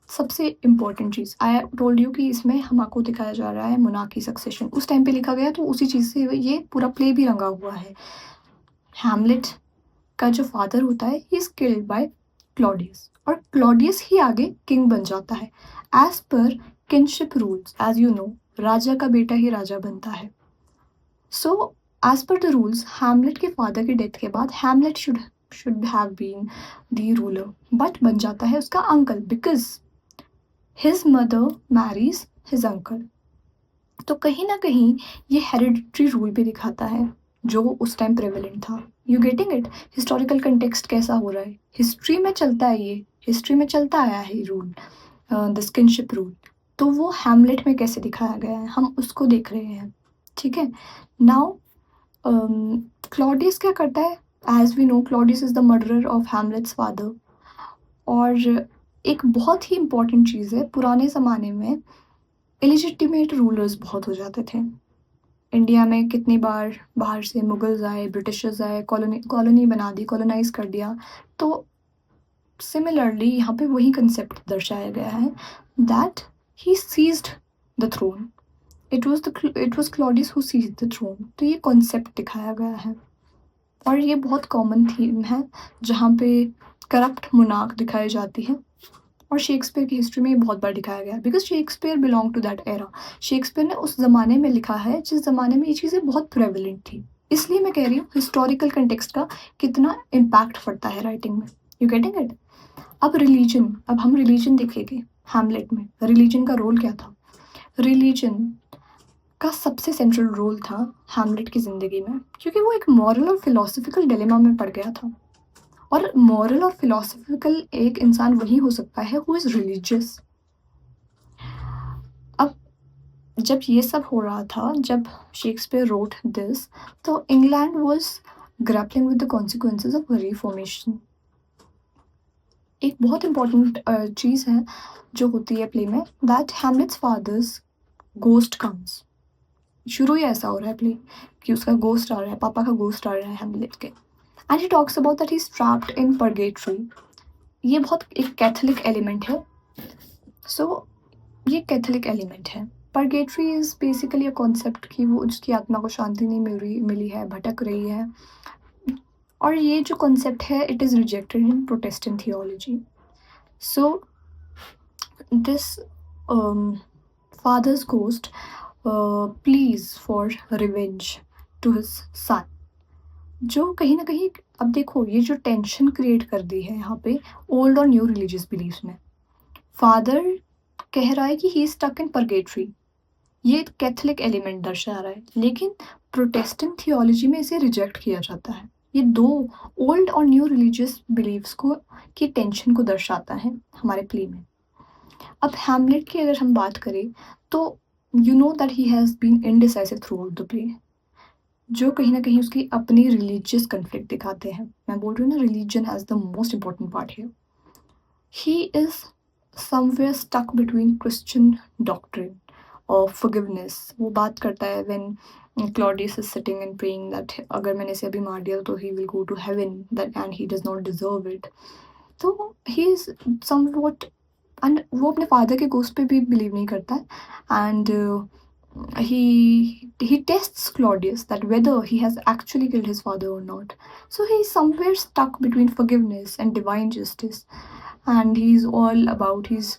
सबसे इम्पॉर्टेंट चीज़, आई टोल्ड यू कि इसमें हमको दिखाया जा रहा है मोनार्की, सक्सेशन, उस टाइम पे लिखा गया, तो उसी चीज़ से ये पूरा प्ले भी रंगा हुआ है। हैमलेट का जो फादर होता है he is killed by Claudius, और क्लॉडियस ही आगे किंग बन जाता है as per kinship rules. As you know, राजा का बेटा ही राजा बनता है। So as per the rules, Hamlet के फादर की डेथ के बाद Hamlet should have been the ruler, but बन जाता है उसका uncle because his mother marries his uncle. तो कहीं ना कहीं ये हेरिडिटरी रूल भी दिखाता है जो उस टाइम प्रेवलेंट था। You getting it? Historical context कैसा हो रहा है, हिस्ट्री में चलता है, ये हिस्ट्री में चलता आया है रूल, द स्किनशिप रूल। तो वो हैमलेट में कैसे दिखाया गया है, हम उसको देख रहे हैं। ठीक है। नाउ क्लॉडियस क्या करता है? As we know, Claudius is the murderer of Hamlet's father. और एक बहुत ही इम्पॉर्टेंट चीज़ है, पुराने ज़माने में इलिजिटिमेट रूलर्स बहुत हो जाते थे। इंडिया में कितनी बार बाहर से मुगल्स आए, ब्रिटिशर्स आए, कॉलोनी कॉलोनी बना दी, कॉलोनाइज कर दिया। तो सिमिलरली यहाँ पे वही कंसेप्ट दर्शाया गया है that he seized the throne. It was Claudius who seized the throne. तो ये कॉन्सेप्ट दिखाया गया है, और ये बहुत कॉमन थीम है जहाँ पे करप्ट मोनार्क दिखाई जाती है। और शेक्सपियर की हिस्ट्री में ये बहुत बार दिखाया गया है, because Shakespeare belong to that era. Shakespeare ने उस ज़माने में लिखा है जिस ज़माने में ये चीज़ें बहुत प्रेवलेंट थी। इसलिए मैं कह रही हूँ हिस्टोरिकल कंटेक्स्ट का कितना इम्पैक्ट पड़ता है राइटिंग में। You getting it? अब रिलीजन, अब हम रिलीजन देखेंगे। हैमलेट में रिलीजन का रोल क्या था? रिलीजन का सबसे सेंट्रल रोल था हैमलेट की ज़िंदगी में, क्योंकि वो एक मॉरल और फिलोसफिकल डिलेमा में पड़ गया था। और मॉरल और फिलोसफिकल एक इंसान वही हो सकता है हु इज़ रिलीजियस। अब जब ये सब हो रहा था, जब शेक्सपियर रोट दिस, तो England was grappling with the consequences of reformation. एक बहुत इंपॉर्टेंट चीज़ है जो होती है प्ले में, that Hamlet's father's ghost comes. शुरू ही ऐसा हो रहा है प्ले कि उसका गोस्ट आ रहा है, पापा का गोस्ट आ रहा है हैमलेट के, and he talks about that he is trapped in purgatory. ये बहुत एक कैथोलिक एलिमेंट है। सो ये कैथोलिक एलिमेंट है। Purgatory is basically a concept कि वो उसकी आत्मा को शांति नहीं मिली है, भटक रही है। और ये जो कॉन्सेप्ट है, it is rejected in Protestant theology. So this father's ghost pleads for revenge to his son, जो कहीं ना कहीं, अब देखो ये जो टेंशन क्रिएट कर दी है यहाँ पे ओल्ड और न्यू रिलीजियस बिलीफ्स में। फादर कह रहा है कि he is stuck in purgatory, ये कैथोलिक एलिमेंट दर्शा रहा है, लेकिन प्रोटेस्टेंट थियोलॉजी में इसे रिजेक्ट किया जाता है। ये दो ओल्ड और न्यू रिलीजियस बिलीव्स को की टेंशन को दर्शाता है हमारे प्ले में। अब हैमलेट की अगर हम बात करें तो you know that he has been indecisive throughout the play, जो कहीं ना कहीं उसकी अपनी रिलीजियस कन्फ्लिक्ट दिखाते हैं। मैं बोल रही हूँ ना, religion has the most important part here. He is somewhere stuck between Christian doctrine और फॉरगिवनेस। वो बात करता है when Claudius is sitting and praying that अगर मैंने इसे अभी मार दिया तो he will go to heaven, that and he does not deserve it. तो ही इज समवॉट, एंड वो अपने फादर के गोस्ट पे भी बिलीव नहीं करता है। And he tests Claudius that whether he has actually killed his father or not. So he's somewhere stuck between forgiveness and divine justice, and he's all about, he's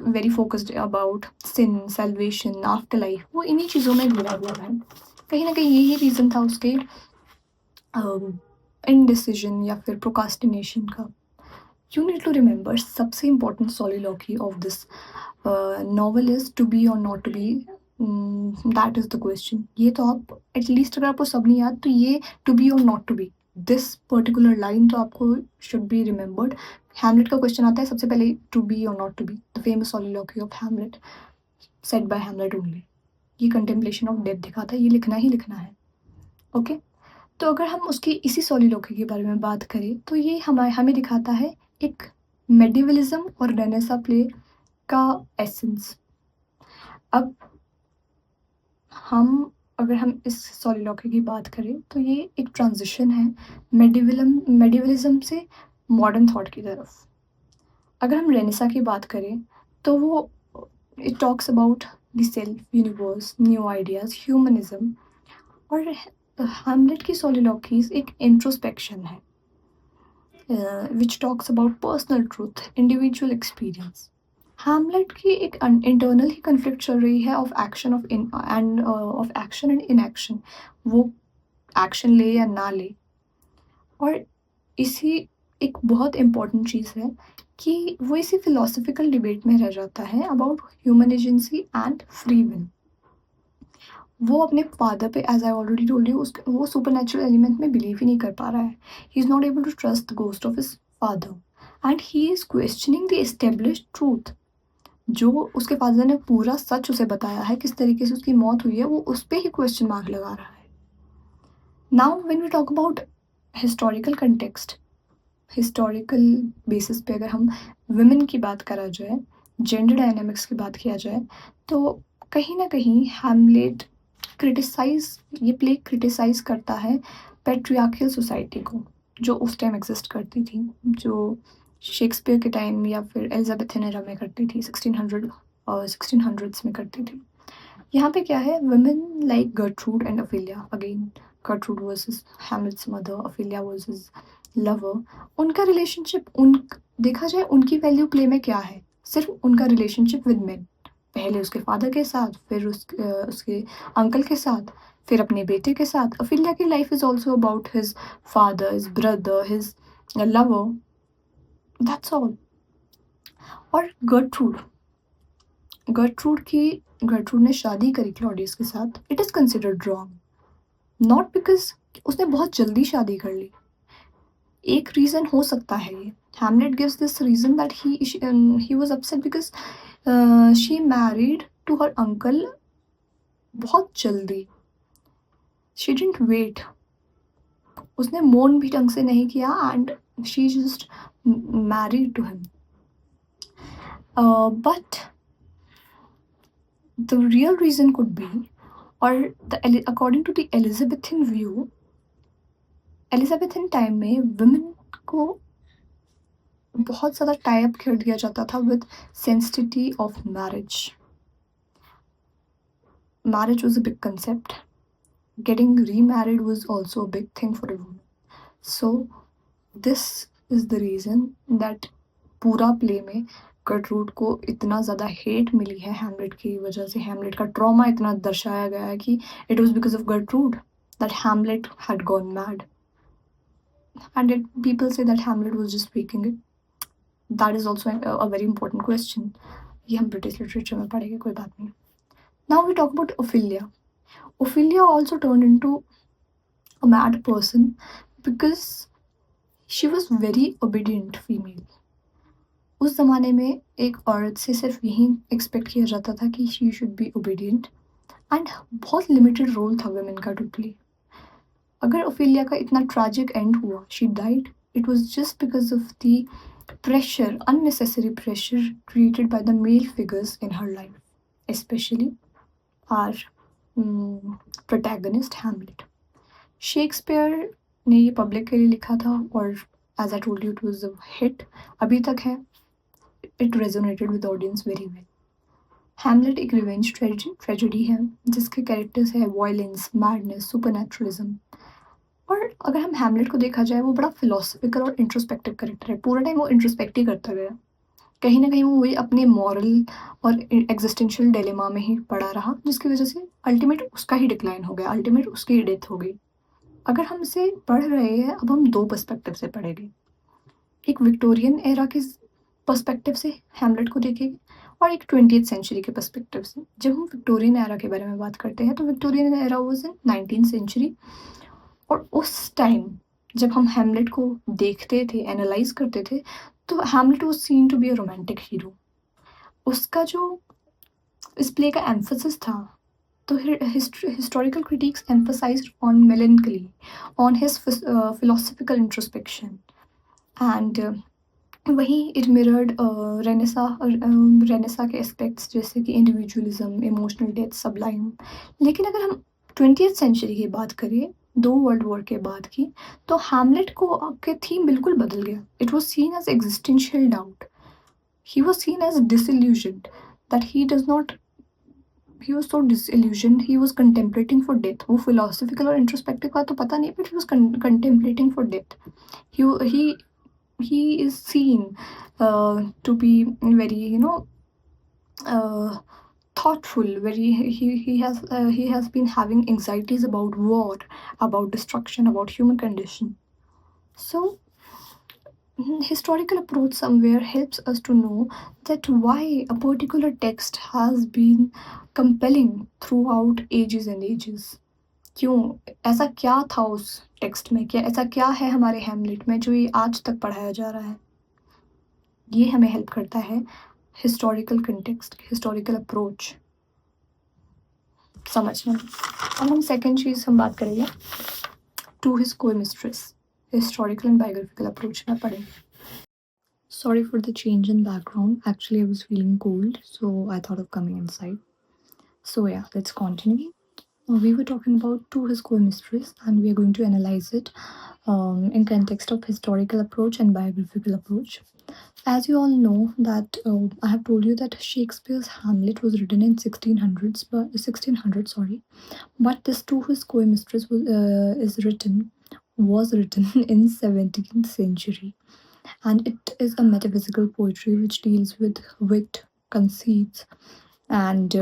very focused about sin, salvation, afterlife. वो इन्हीं चीज़ों में घुरा हुआ है। कहीं ना कहीं यही रीज़न था उसके इनडिसीजन या फिर प्रोकास्टिनेशन का। You need to remember सबसे important soliloquy of this novel is to be or not to be. That is the question. ये तो आप एटलीस्ट अगर आपको सब नहीं याद तो ये to be or not to be, this particular line तो आपको should be remembered. हैमलेट का क्वेश्चन आता है सबसे पहले, to be or not to be, the famous soliloquy of Hamlet said by Hamlet only. ये कंटेम्पलेशन ऑफ डेथ दिखाता है, ये लिखना ही लिखना है। ओके तो अगर हम उसकी इसी सोलिलोकी के बारे में बात करें तो ये हमें दिखाता है एक मेडिवलिज्म और रेनेसा प्ले का एसेंस। अब अगर हम इस सोलिलोकी की बात करें तो ये एक ट्रांजिशन है मेडिवलिज्म से मॉडर्न थॉट की तरफ। अगर हम रेनेसा की बात करें तो वो it talks about the self, universe, new ideas, humanism. और हैमलेट की सोलिलोकीज एक इंट्रोस्पेक्शन है which talks about personal truth, individual experience. Hamlet की एक इंटरनल ही कन्फ्लिक्ट चल रही है of action of action and inaction, वो एक्शन ले या ना ले। और इसी एक बहुत इम्पॉर्टेंट चीज़ है कि वो इसी फिलोसफिकल डिबेट में रह जाता है about human agency and free will. वो अपने फादर पे, as I already told you, उसके वो सुपर नेचुरल एलिमेंट में बिलीव ही नहीं कर पा रहा है. He is not able to trust the ghost of his father and he is questioning the established truth. जो उसके फादर ने पूरा सच उसे बताया है, किस तरीके से उसकी मौत हुई है, वो उस पर ही क्वेश्चन मार्क लगा रहा है. Now when we talk about historical context, historical basis पे अगर हम वुमेन की बात करा जाए, जेंडर डायनामिक्स की बात किया जाए, तो कहीं ना कहीं हैमलेट क्रिटिसाइज ये प्ले क्रिटिसाइज करता है पेट्रियार्कल सोसाइटी को, जो उस टाइम एग्जिस्ट करती थी, जो शेक्सपियर के टाइम या फिर एलिजाबेथन एरा में करती थी, 1600 और 1600s में करती थी. यहाँ पे क्या है, women like Gertrude and Ophelia, again Gertrude versus Hamlet's mother, Ophelia versus lover, उनका रिलेशनशिप, उन देखा जाए उनकी वैल्यू प्ले में क्या है, सिर्फ उनका रिलेशनशिप विद मेन. पहले उसके फादर के साथ, फिर उसके अंकल के साथ, फिर अपने बेटे के साथ. अफिलिया की life is also about his father, his brother, his lover, that's all. और गर्ट्रूड ने शादी करी क्लॉडियस के साथ. It is considered wrong, not because उसने बहुत जल्दी शादी कर ली. एक रीजन हो सकता है ये. Hamlet gives this reason that he was upset because she married to her uncle बहुत जल्दी. शी डिडंट वेट, उसने मोर्न भी ढंग से नहीं किया and she just married to him. But the real reason could be, और according to the Elizabethan view, Elizabethan time में वुमेन को बहुत ज़्यादा टाइप कर दिया जाता था with sensitivity of marriage. Marriage was a big concept. Getting remarried was also a big thing for a woman. So this is the reason that पूरा प्ले में गर्ट्रूड को इतना ज़्यादा हेट मिली है हैमलेट की वजह से. हैमलेट का ट्रॉमा इतना दर्शाया गया है कि it was because of Gertrude that Hamlet had gone mad. And it, people say that Hamlet was just faking it. That is also a very important question. ये हम ब्रिटिश लिटरेचर में पढ़ेंगे, कोई बात नहीं. Now we talk about Ophelia. Ophelia also turned into a mad person because she was very obedient female. उस ज़माने में एक औरत से सिर्फ यही एक्सपेक्ट किया जाता था कि she should be obedient and बहुत लिमिटेड रोल था women का to play. अगर ओफेलिया का इतना ट्रैजिक एंड हुआ, she died, it was just because of the pressure, unnecessary pressure created by the male figures in her life, especially our protagonist Hamlet. Shakespeare ने ये पब्लिक के लिए लिखा था और as I told you it was a hit, अभी तक है. It resonated with audience very well. Hamlet एक रिवेंज ट्रेजेडी है जिसके कैरेक्टर्स है वायलेंस, मैडनेस, सुपरनैचुरलिज्म. और अगर हम हैमलेट को देखा जाए, वो बड़ा फिलोसफिकल और इंट्रोस्पेक्टिव करेक्टर है. पूरा टाइम वो इंट्रोस्पेक्ट ही करता गया. कहीं ना कहीं वो वही अपने मॉरल और एग्जिस्टेंशियल डिलेमा में ही पड़ा रहा, जिसकी वजह से अल्टीमेट उसका ही डिक्लाइन हो गया, अल्टीमेट उसकी ही डेथ हो गई. अगर हम इसे पढ़ रहे हैं, अब हम दो पर्सपेक्टिव से पढ़ेंगे. एक विक्टोरियन एरा के पर्सपेक्टिव से हैमलेट को देखेंगे और एक 20th सेंचुरी के पर्सपेक्टिव से. जब हम विक्टोरियन एरा के बारे में बात करते हैं, तो Victorian era was in 19th century. और उस टाइम जब हम हैमलेट को देखते थे, एनालाइज करते थे, तो Hamlet was seen to be a romantic hero. उसका जो इस प्ले का एम्फोसिस था, तो historical critics emphasised on melancholy, on his philosophical introspection and वहीं इट मिरर्ड रेनेसा के एस्पेक्ट्स जैसे कि इंडिविजुअलिज्म, इमोशनल डेथ, सबलाइम. लेकिन अगर हम 20th सेंचुरी की बात करें, दो वर्ल्ड वॉर के बाद की, तो हैमलेट को के थीम बिल्कुल बदल गया. It was seen as existential doubt. He was seen as disillusioned that he does not, he was so disillusioned, he was contemplating for death. वो फिलोसफिकल और इंट्रोस्पेक्टिव का तो पता नहीं, but he was contemplating for death. he is seen to be very, thoughtful, very, he has been having anxieties about war, about destruction, about human condition. So Historical approach somewhere helps us to know that why a particular text has been compelling throughout ages and ages. क्यों? ऐसा क्या था उस टेक्स्ट में? क्या ऐसा क्या है हमारे हैमलेट में जो ये आज तक पढ़ाया जा रहा है? ये हमें हेल्प करता है हिस्टोरिकल कंटेक्स्ट, हिस्टोरिकल अप्रोच समझने में। अब हम सेकंड चीज़ हम बात करेंगे to his coy mistress, historical and biographical approach में पढ़ेंगे। Sorry for the change in background. Actually, I was feeling cold, so I thought of coming inside. So yeah, let's continue. We were talking about To His Core Mistress, and we are going to analyze it in context of historical approach and biographical approach. As you all know that I have told you that Shakespeare's Hamlet was written in 1600, sorry, but this To His Core Mistress was written in 17th century, and it is a metaphysical poetry which deals with wit, conceits, and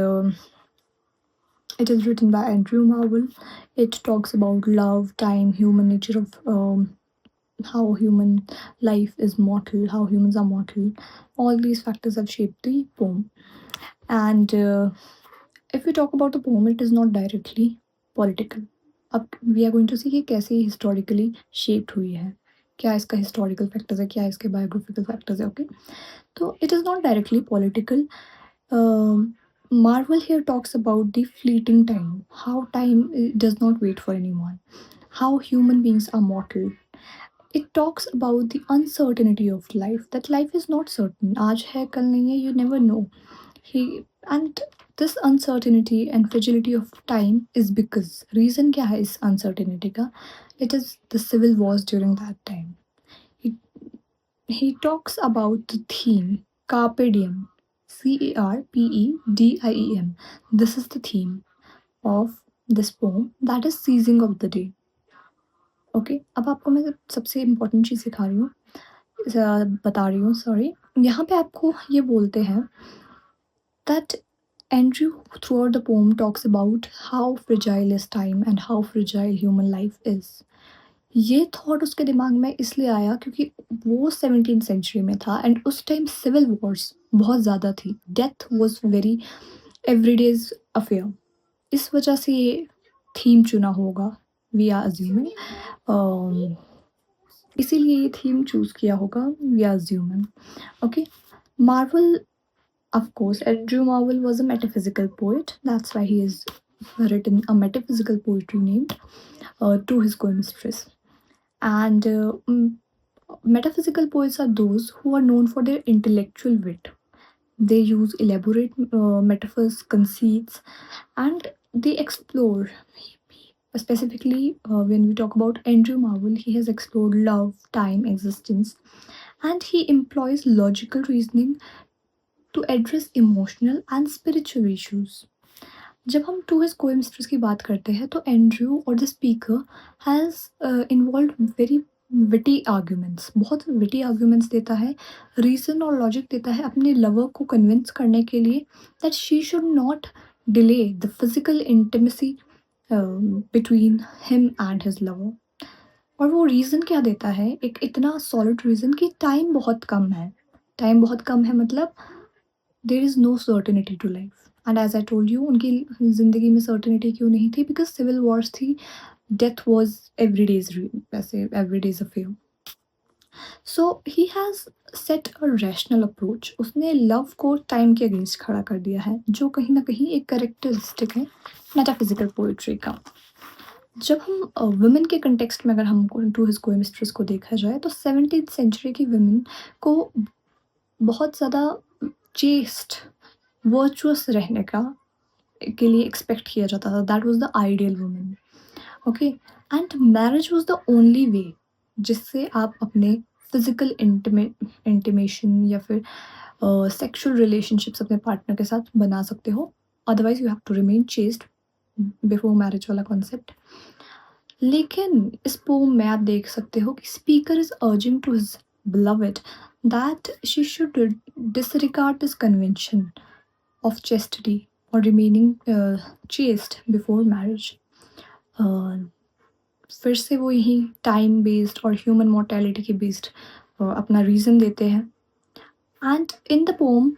it is written by Andrew Marvell. It talks about love, time, human nature of how human life is mortal, how humans are mortal. All these factors have shaped the poem. And if we talk about the poem, it is not directly political. अब वी आर गोइंग टू सी कि कैसे हिस्टोरिकली शेप्ड हुई है, क्या इसका हिस्टोरिकल फैक्टर्स है, क्या इसके बायोग्राफिकल फैक्टर्स है। ओके, तो it is not directly political. Marvel here talks about the fleeting time, how time does not wait for anyone, how human beings are mortal. It talks about the uncertainty of life, that life is not certain. आज है कल नहीं है, you never know. And this uncertainty and fragility of time is because reason क्या है इस uncertainty का? It is the civil wars during that time. He talks about the theme Carpe Diem, CARPEDIEM. This is the theme of this poem, that is seizing of the day. Okay, अब आपको मैं सबसे इम्पोर्टेंट चीज़ सिखा रही हूँ, बता रही हूँ, सॉरी। यहाँ पे आपको ये बोलते हैं that Andrew throughout the poem talks about how fragile is time and how fragile human life is. ये थॉट उसके दिमाग में इसलिए आया क्योंकि वो 17th सेंचुरी में था एंड उस टाइम सिविल वॉर्स बहुत ज़्यादा थी, डेथ वॉज वेरी एवरीडेज अफेयर। इस वजह से ये थीम चुना होगा, वी आर अज्यूमिंग, इसीलिए ये थीम चूज किया होगा, we are assuming. Okay, Marvell, of course, Andrew Marvell was a metaphysical poet. That's why he has written a metaphysical poetry named To His Core Mistress. And metaphysical poets are those who are known for their intellectual wit. They use elaborate metaphors, conceits, and they explore. Specifically, when we talk about Andrew Marvell, he has explored love, time, existence, and he employs logical reasoning to address emotional and spiritual issues. जब हम टू हिज कोर मिस्ट्रेस की बात करते हैं तो एंड्रयू और the speaker has involve very witty arguments, बहुत विटी आर्ग्यूमेंट्स देता है, रीज़न और लॉजिक देता है अपने लवर को कन्विंस करने के लिए that she should not delay the physical intimacy between him and his lover. और वो रीज़न क्या देता है, एक इतना सॉलिड रीज़न कि टाइम बहुत कम है। टाइम बहुत कम है मतलब there is no certainty to life. And as I told you, उनकी ज़िंदगी में सर्टेनिटी क्यों नहीं थी? बिकॉज सिविल वॉर्स थी, डेथ वॉज एवरी डेज, वैसे every day's affair. So he has set a rational approach. उसने लव को टाइम के अगेंस्ट खड़ा कर दिया है, जो कहीं ना कहीं एक करेक्टरिस्टिक है मेटाफिजिकल पोइट्री का। जब हम वुमेन के कंटेक्स्ट में अगर हम टू हिज कोर मिस्ट्रेस को देखा जाए तो 17th सेंचुरी की वुमेन को बहुत ज़्यादा चेस्ट, वर्चुअस रहने का के लिए एक्सपेक्ट किया जाता था। That was the ideal women. Okay, and marriage was the only way जिससे आप अपने फिजिकल इंटीमेशन या फिर सेक्सुअल रिलेशनशिप्स अपने पार्टनर के साथ बना सकते हो। Otherwise you have to remain chaste before marriage वाला कॉन्सेप्ट। लेकिन इस पोम में आप देख सकते हो कि speaker is urging to his beloved that she should disregard this convention of chastity or remaining chaste before marriage. फिर से वो यही टाइम बेस्ड और ह्यूमन मोर्टेलिटी के बेस्ड अपना रीज़न देते हैं। And in the pome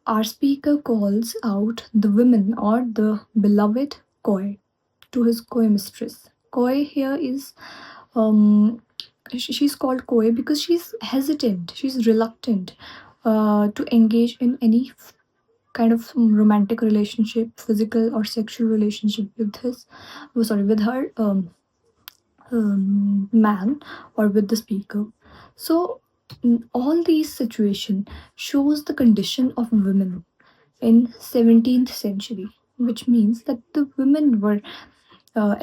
our speaker calls out the women or the beloved Koi to his Koi mistress. Koi here is um, she's called Koi because she's hesitant, she's reluctant to engage in any kind of romantic relationship, physical or sexual relationship with with her man or with the speaker. So all these situation shows the condition of women in 17th century, which means that the women were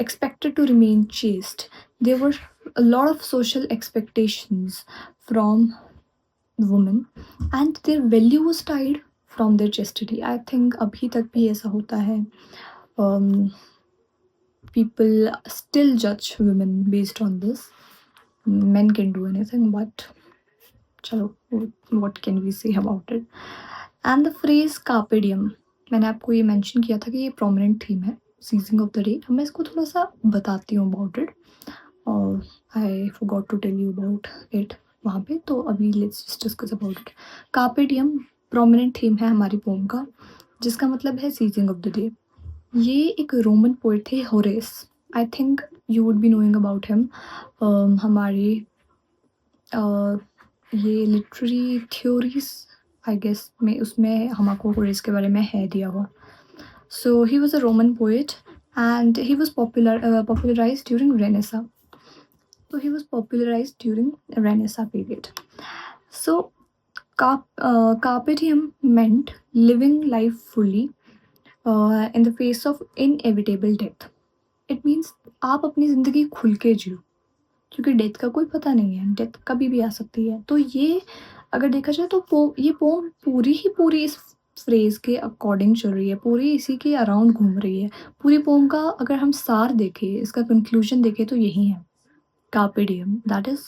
expected to remain chaste. There were a lot of social expectations from women and their value was tied from their chastity. I think अभी तक भी ऐसा होता है. um, People still judge women based on this. Men can do anything, but chalo, what can we say about it? And the phrase carpe diem, मैंने आपको ये मेंशन किया था कि ये प्रोमिनेंट थीम है सीजिंग ऑफ द डे. मैं इसको थोड़ा सा बताती हूँ अबाउट इट, और I forgot to tell you about it वहाँ पे, तो अभी let's just discuss about it. Carpe diem prominent theme है हमारी पोम का, जिसका मतलब है सीजिंग ऑफ द डे. ये एक रोमन पोएट थे, Horace. I think you would be knowing about him. हमारे ये लिटरेरी थ्योरीज आई गेस में उसमें हमको होरेस के बारे में है दिया हुआ. So he was a Roman poet and he was popularized during Renaissance. So he was popularized during the Renaissance period. So carpe diem meant living life fully in the face of inevitable death. It means आप अपनी ज़िंदगी खुल के जियो, क्योंकि डेथ का कोई पता नहीं है, डेथ कभी भी आ सकती है. तो ये अगर देखा जाए तो ये पोम पूरी इस फ्रेज के अकॉर्डिंग चल रही है, पूरी इसी के अराउंड घूम रही है. पूरी पोम का अगर हम सार देखें, इसका कंक्लूजन देखें तो यही है, carpe diem, that is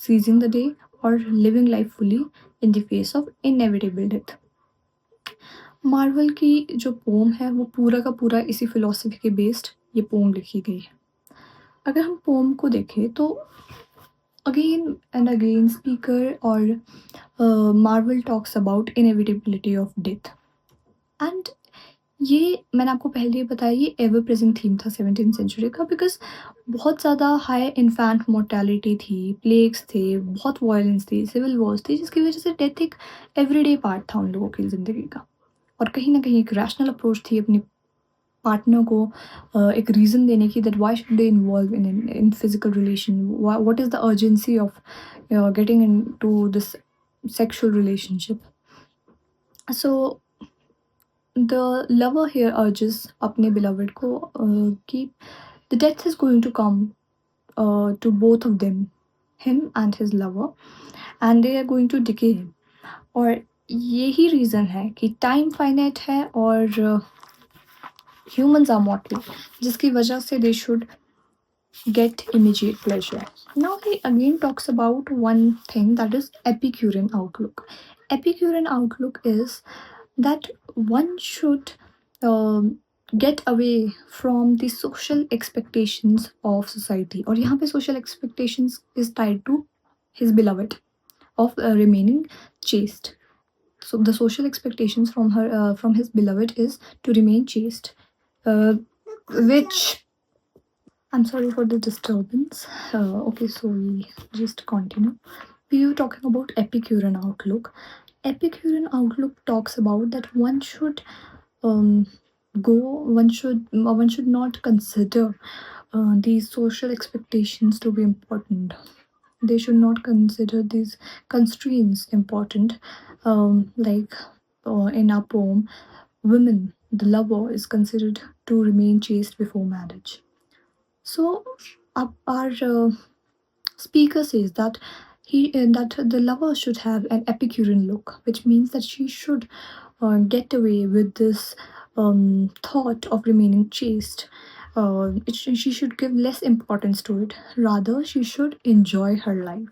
seizing the day और living life fully in the face of inevitable death. Marvell की जो पोम है वो पूरा का पूरा इसी फिलॉसफी के बेस्ड ये पोम लिखी गई है. अगर हम पोम को देखें तो अगेन एंड अगेन स्पीकर और Marvel talks about inevitability of death. And ये मैंने आपको पहले ही बताया, ये एवर प्रेजेंट थीम था 17th सेंचुरी का, बिकॉज बहुत ज़्यादा हाई इन्फेंट मोर्टेलिटी थी, प्लेग्स थे, बहुत वायलेंस थी, सिविल वॉर्स थी, जिसकी वजह से डेथ एक एवरीडे पार्ट था उन लोगों की ज़िंदगी का. और कहीं ना कहीं एक रैशनल अप्रोच थी अपनी पार्टनर को एक रीज़न देने की, that why should they involve in physical relation, what is the urgency of getting into this sexual relationship. So the lover here urges अपने beloved को कि the death is going to come to both of them, him and his lover, and they are going to decay him. और यही रीज़न है कि टाइम फाइनाइट है और humans are mortal, जिसकी वजह से they should get immediate pleasure. Now he again talks about one thing, that is Epicurean outlook. Epicurean outlook is that one should get away from the social expectations of society. और यहाँ पे social expectations is tied to his beloved of remaining chaste. So the social expectations from his beloved is to remain chaste, which I'm sorry for the disturbance. Okay, so we just continue. We were talking about Epicurean outlook. Epicurean outlook talks about that one should one should not consider these social expectations to be important. They should not consider these constraints important. Like in our poem, women, the lover, is considered to remain chaste before marriage. So our speaker says that that the lover should have an Epicurean look, which means that she should get away with this thought of remaining chaste. She should give less importance to it. Rather, she should enjoy her life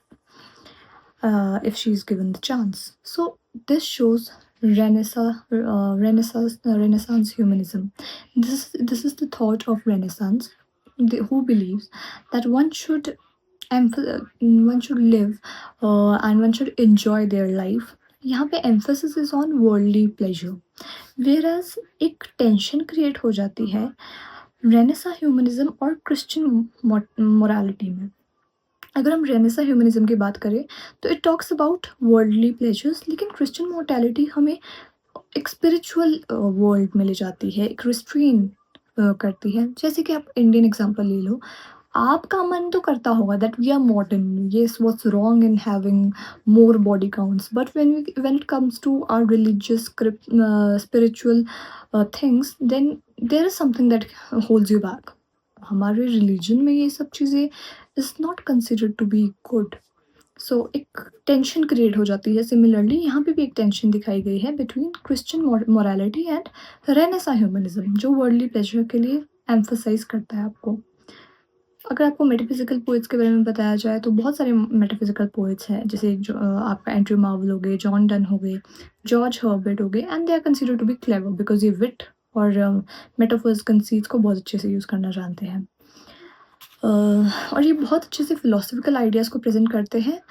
if she is given the chance. So this shows Renaissance humanism. This is the thought of Renaissance, who believes that one should one should live and one should enjoy their life. यहाँ पे emphasis is on worldly pleasure, whereas एक टेंशन क्रिएट हो जाती है रेनेसा ह्यूमनिज्म और क्रिश्चियन मोरालिटी में। अगर हम रेनेसा ह्यूमनिज्म की बात करें तो it talks about worldly pleasures, लेकिन क्रिश्चियन मोर्टैलिटी हमें एक स्पिरिचुअल वर्ल्ड में ले जाती है, एक रिस्ट्रेन करती है। जैसे कि आप इंडियन एग्जांपल ले लो, आपका मन तो करता होगा that we are modern, yes what's wrong in having more body counts, but when it comes to our religious spiritual things, then there is something that holds you back. हमारे रिलीजन में ये सब चीज़ें is not considered to be good. So एक टेंशन क्रिएट हो जाती है। सिमिलरली यहाँ पे भी एक टेंशन दिखाई गई है between Christian morality and Renaissance humanism, जो वर्ल्डली प्लेजर के लिए एम्फोसाइज करता है आपको। अगर आपको मेटाफिजिकल पोएट्स के बारे में बताया जाए तो बहुत सारे मेटाफिजिकल पोएट्स हैं, जैसे जो आपका एंड्रयू मार्वल हो गए, जॉन डन हो गए, जॉर्ज हर्बर्ट हो गए, and they are considered to be clever because ये विट और मेटाफर्स कंसीट्स को बहुत अच्छे से यूज़ करना जानते हैं। और ये बहुत अच्छे से फिलोसफिकल आइडियाज़ को प्रेजेंट करते हैं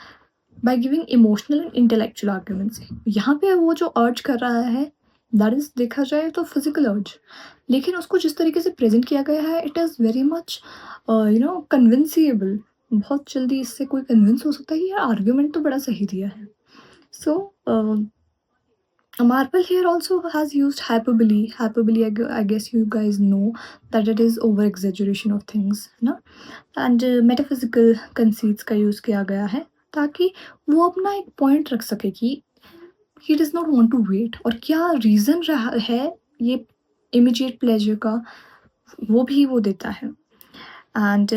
by giving emotional and intellectual arguments. यहाँ पे वो जो अर्ज कर रहा है दैट इज देखा जाए तो फिजिकल अर्ज, लेकिन उसको जिस तरीके से प्रेजेंट किया गया है इट इज़ वेरी मच कन्विंसिएबल। बहुत जल्दी इससे कोई कन्विंस हो सकता है कि यार आर्ग्यूमेंट तो बड़ा सही दिया है। सो Marvel here also has used hyperbole. Hyperbole, I guess you guys know that it is over exaggeration of things, ना? And metaphysical conceits का यूज़ किया गया है ताकि वो अपना एक पॉइंट रख सके कि he does not want to wait, और क्या रीज़न रहा है ये इमीडिएट प्लेजर का, वो भी वो देता है। एंड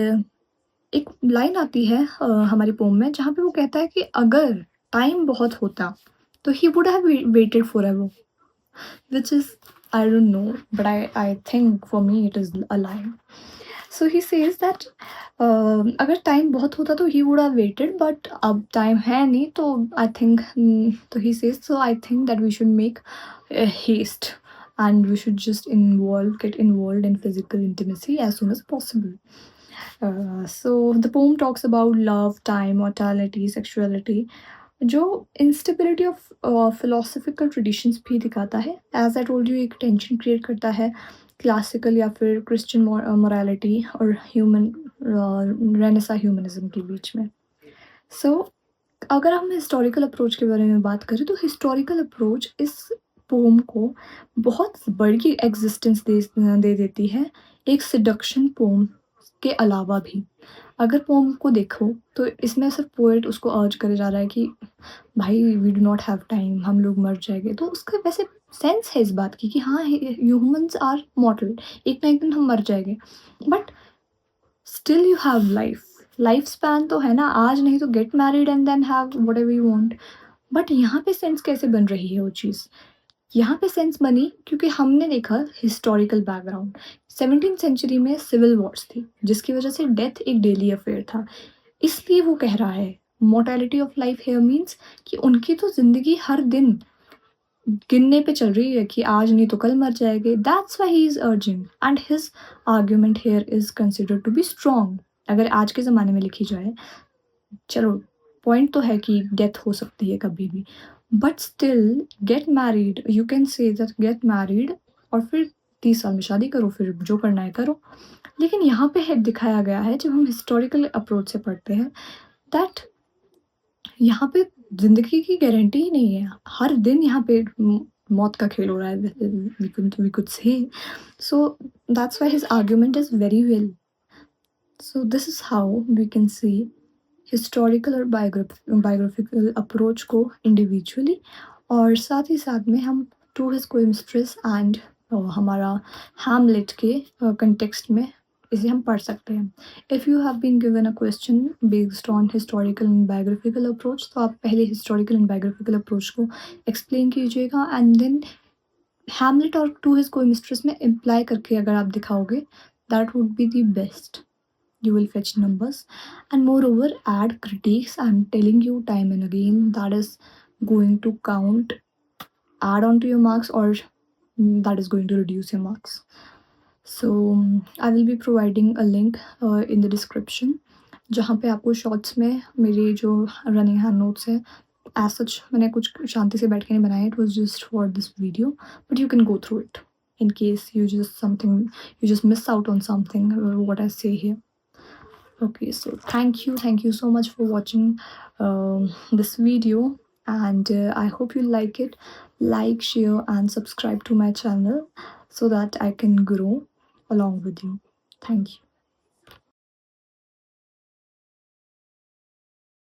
एक लाइन आती है हमारी पोम में जहाँ पे वो कहता है कि अगर टाइम बहुत होता तो he would have waited for ever, which is, I don't know, but I think for me it is a lie. So he says that अगर टाइम बहुत होता तो he would have waited, but अब टाइम है नहीं तो आई थिंक, तो he says so I think that we should make haste and we should just get involved in physical intimacy as soon as possible. So the poem talks about love, time, mortality, sexuality, जो इंस्टेबिलिटी ऑफ फिलोसफिकल ट्रेडिशंस भी दिखाता है। एज आई टोल्ड यू, एक टेंशन क्रिएट करता है क्लासिकल या फिर क्रिश्चियन मोरालिटी और ह्यूमन रेनेसा ह्यूमनिज्म के बीच में। सो अगर हम हिस्टोरिकल अप्रोच के बारे में बात करें तो हिस्टोरिकल अप्रोच इस पोम को बहुत बड़ी एग्जिस्टेंस दे देती है, एक सिडक्शन पोम के अलावा भी। अगर पोम को देखो तो इसमें सिर्फ पोएट उसको अर्ज करे जा रहा है कि भाई we do not have time, हम लोग मर जाएंगे, तो उसका वैसे सेंस है इस बात की कि हाँ ह्यूमंस आर मॉर्टल, एक ना एक दिन हम मर जाएंगे, but still you have life span तो है ना, आज नहीं तो get married and then have whatever you want. But यहाँ पे सेंस कैसे बन रही है वो चीज़, यहाँ पे सेंस बनी क्योंकि हमने देखा हिस्टोरिकल बैकग्राउंड। 17th सेंचुरी में सिविल वॉर्स थी जिसकी वजह से डेथ एक डेली अफेयर था, इसलिए वो कह रहा है mortality of life here means कि उनकी तो ज़िंदगी हर दिन गिनने पे चल रही है कि आज नहीं तो कल मर जाएंगे। That's why he is urging and his argument here is considered to be strong. अगर आज के ज़माने में लिखी जाए, चलो पॉइंट तो है कि डेथ हो सकती है कभी भी, but still get married, you can say that get married और फिर 30 साल में शादी करो, फिर जो करना है करो। लेकिन यहाँ पे है दिखाया गया है जब हम हिस्टोरिकल अप्रोच से पढ़ते हैं दैट यहाँ पे ज़िंदगी की गारंटी ही नहीं है, हर दिन यहाँ पे मौत का खेल हो रहा है, we could say. So that's why his argument is very well. So this is how we can see historical और बायोग्राफिकल अप्रोच को इंडिविजुअली, और साथ ही साथ में हम टू हिज कोइंस्ट्रेस एंड हमारा हैमलेट के कंटेक्स्ट में इसे हम पढ़ सकते हैं। If you have been given a question based on historical and biographical approach, तो आप पहले हिस्टोरिकल एंड बायोग्राफिकल अप्रोच को एक्सप्लेन कीजिएगा एंड देन हैमलेट और टू हिज कोइंस्ट्रेस में इम्प्लाई करके अगर आप दिखाओगे that would be the best. You will fetch numbers, and moreover add critiques. I'm telling you time and again that is going to count, add on to your marks, or that is going to reduce your marks. So I will be providing a link in the description जहाँ पे आपको शॉर्ट्स में मेरे जो रनिंग हैंड नोट्स हैं, एज़ सच मैंने कुछ शांति से बैठ के नहीं बनाया, it was just for this video, but you can go through it in case you just miss out on something what I say here. Okay, so thank you so much for watching this video, and I hope you like it. Like, share, and subscribe to my channel so that I can grow along with you. Thank you.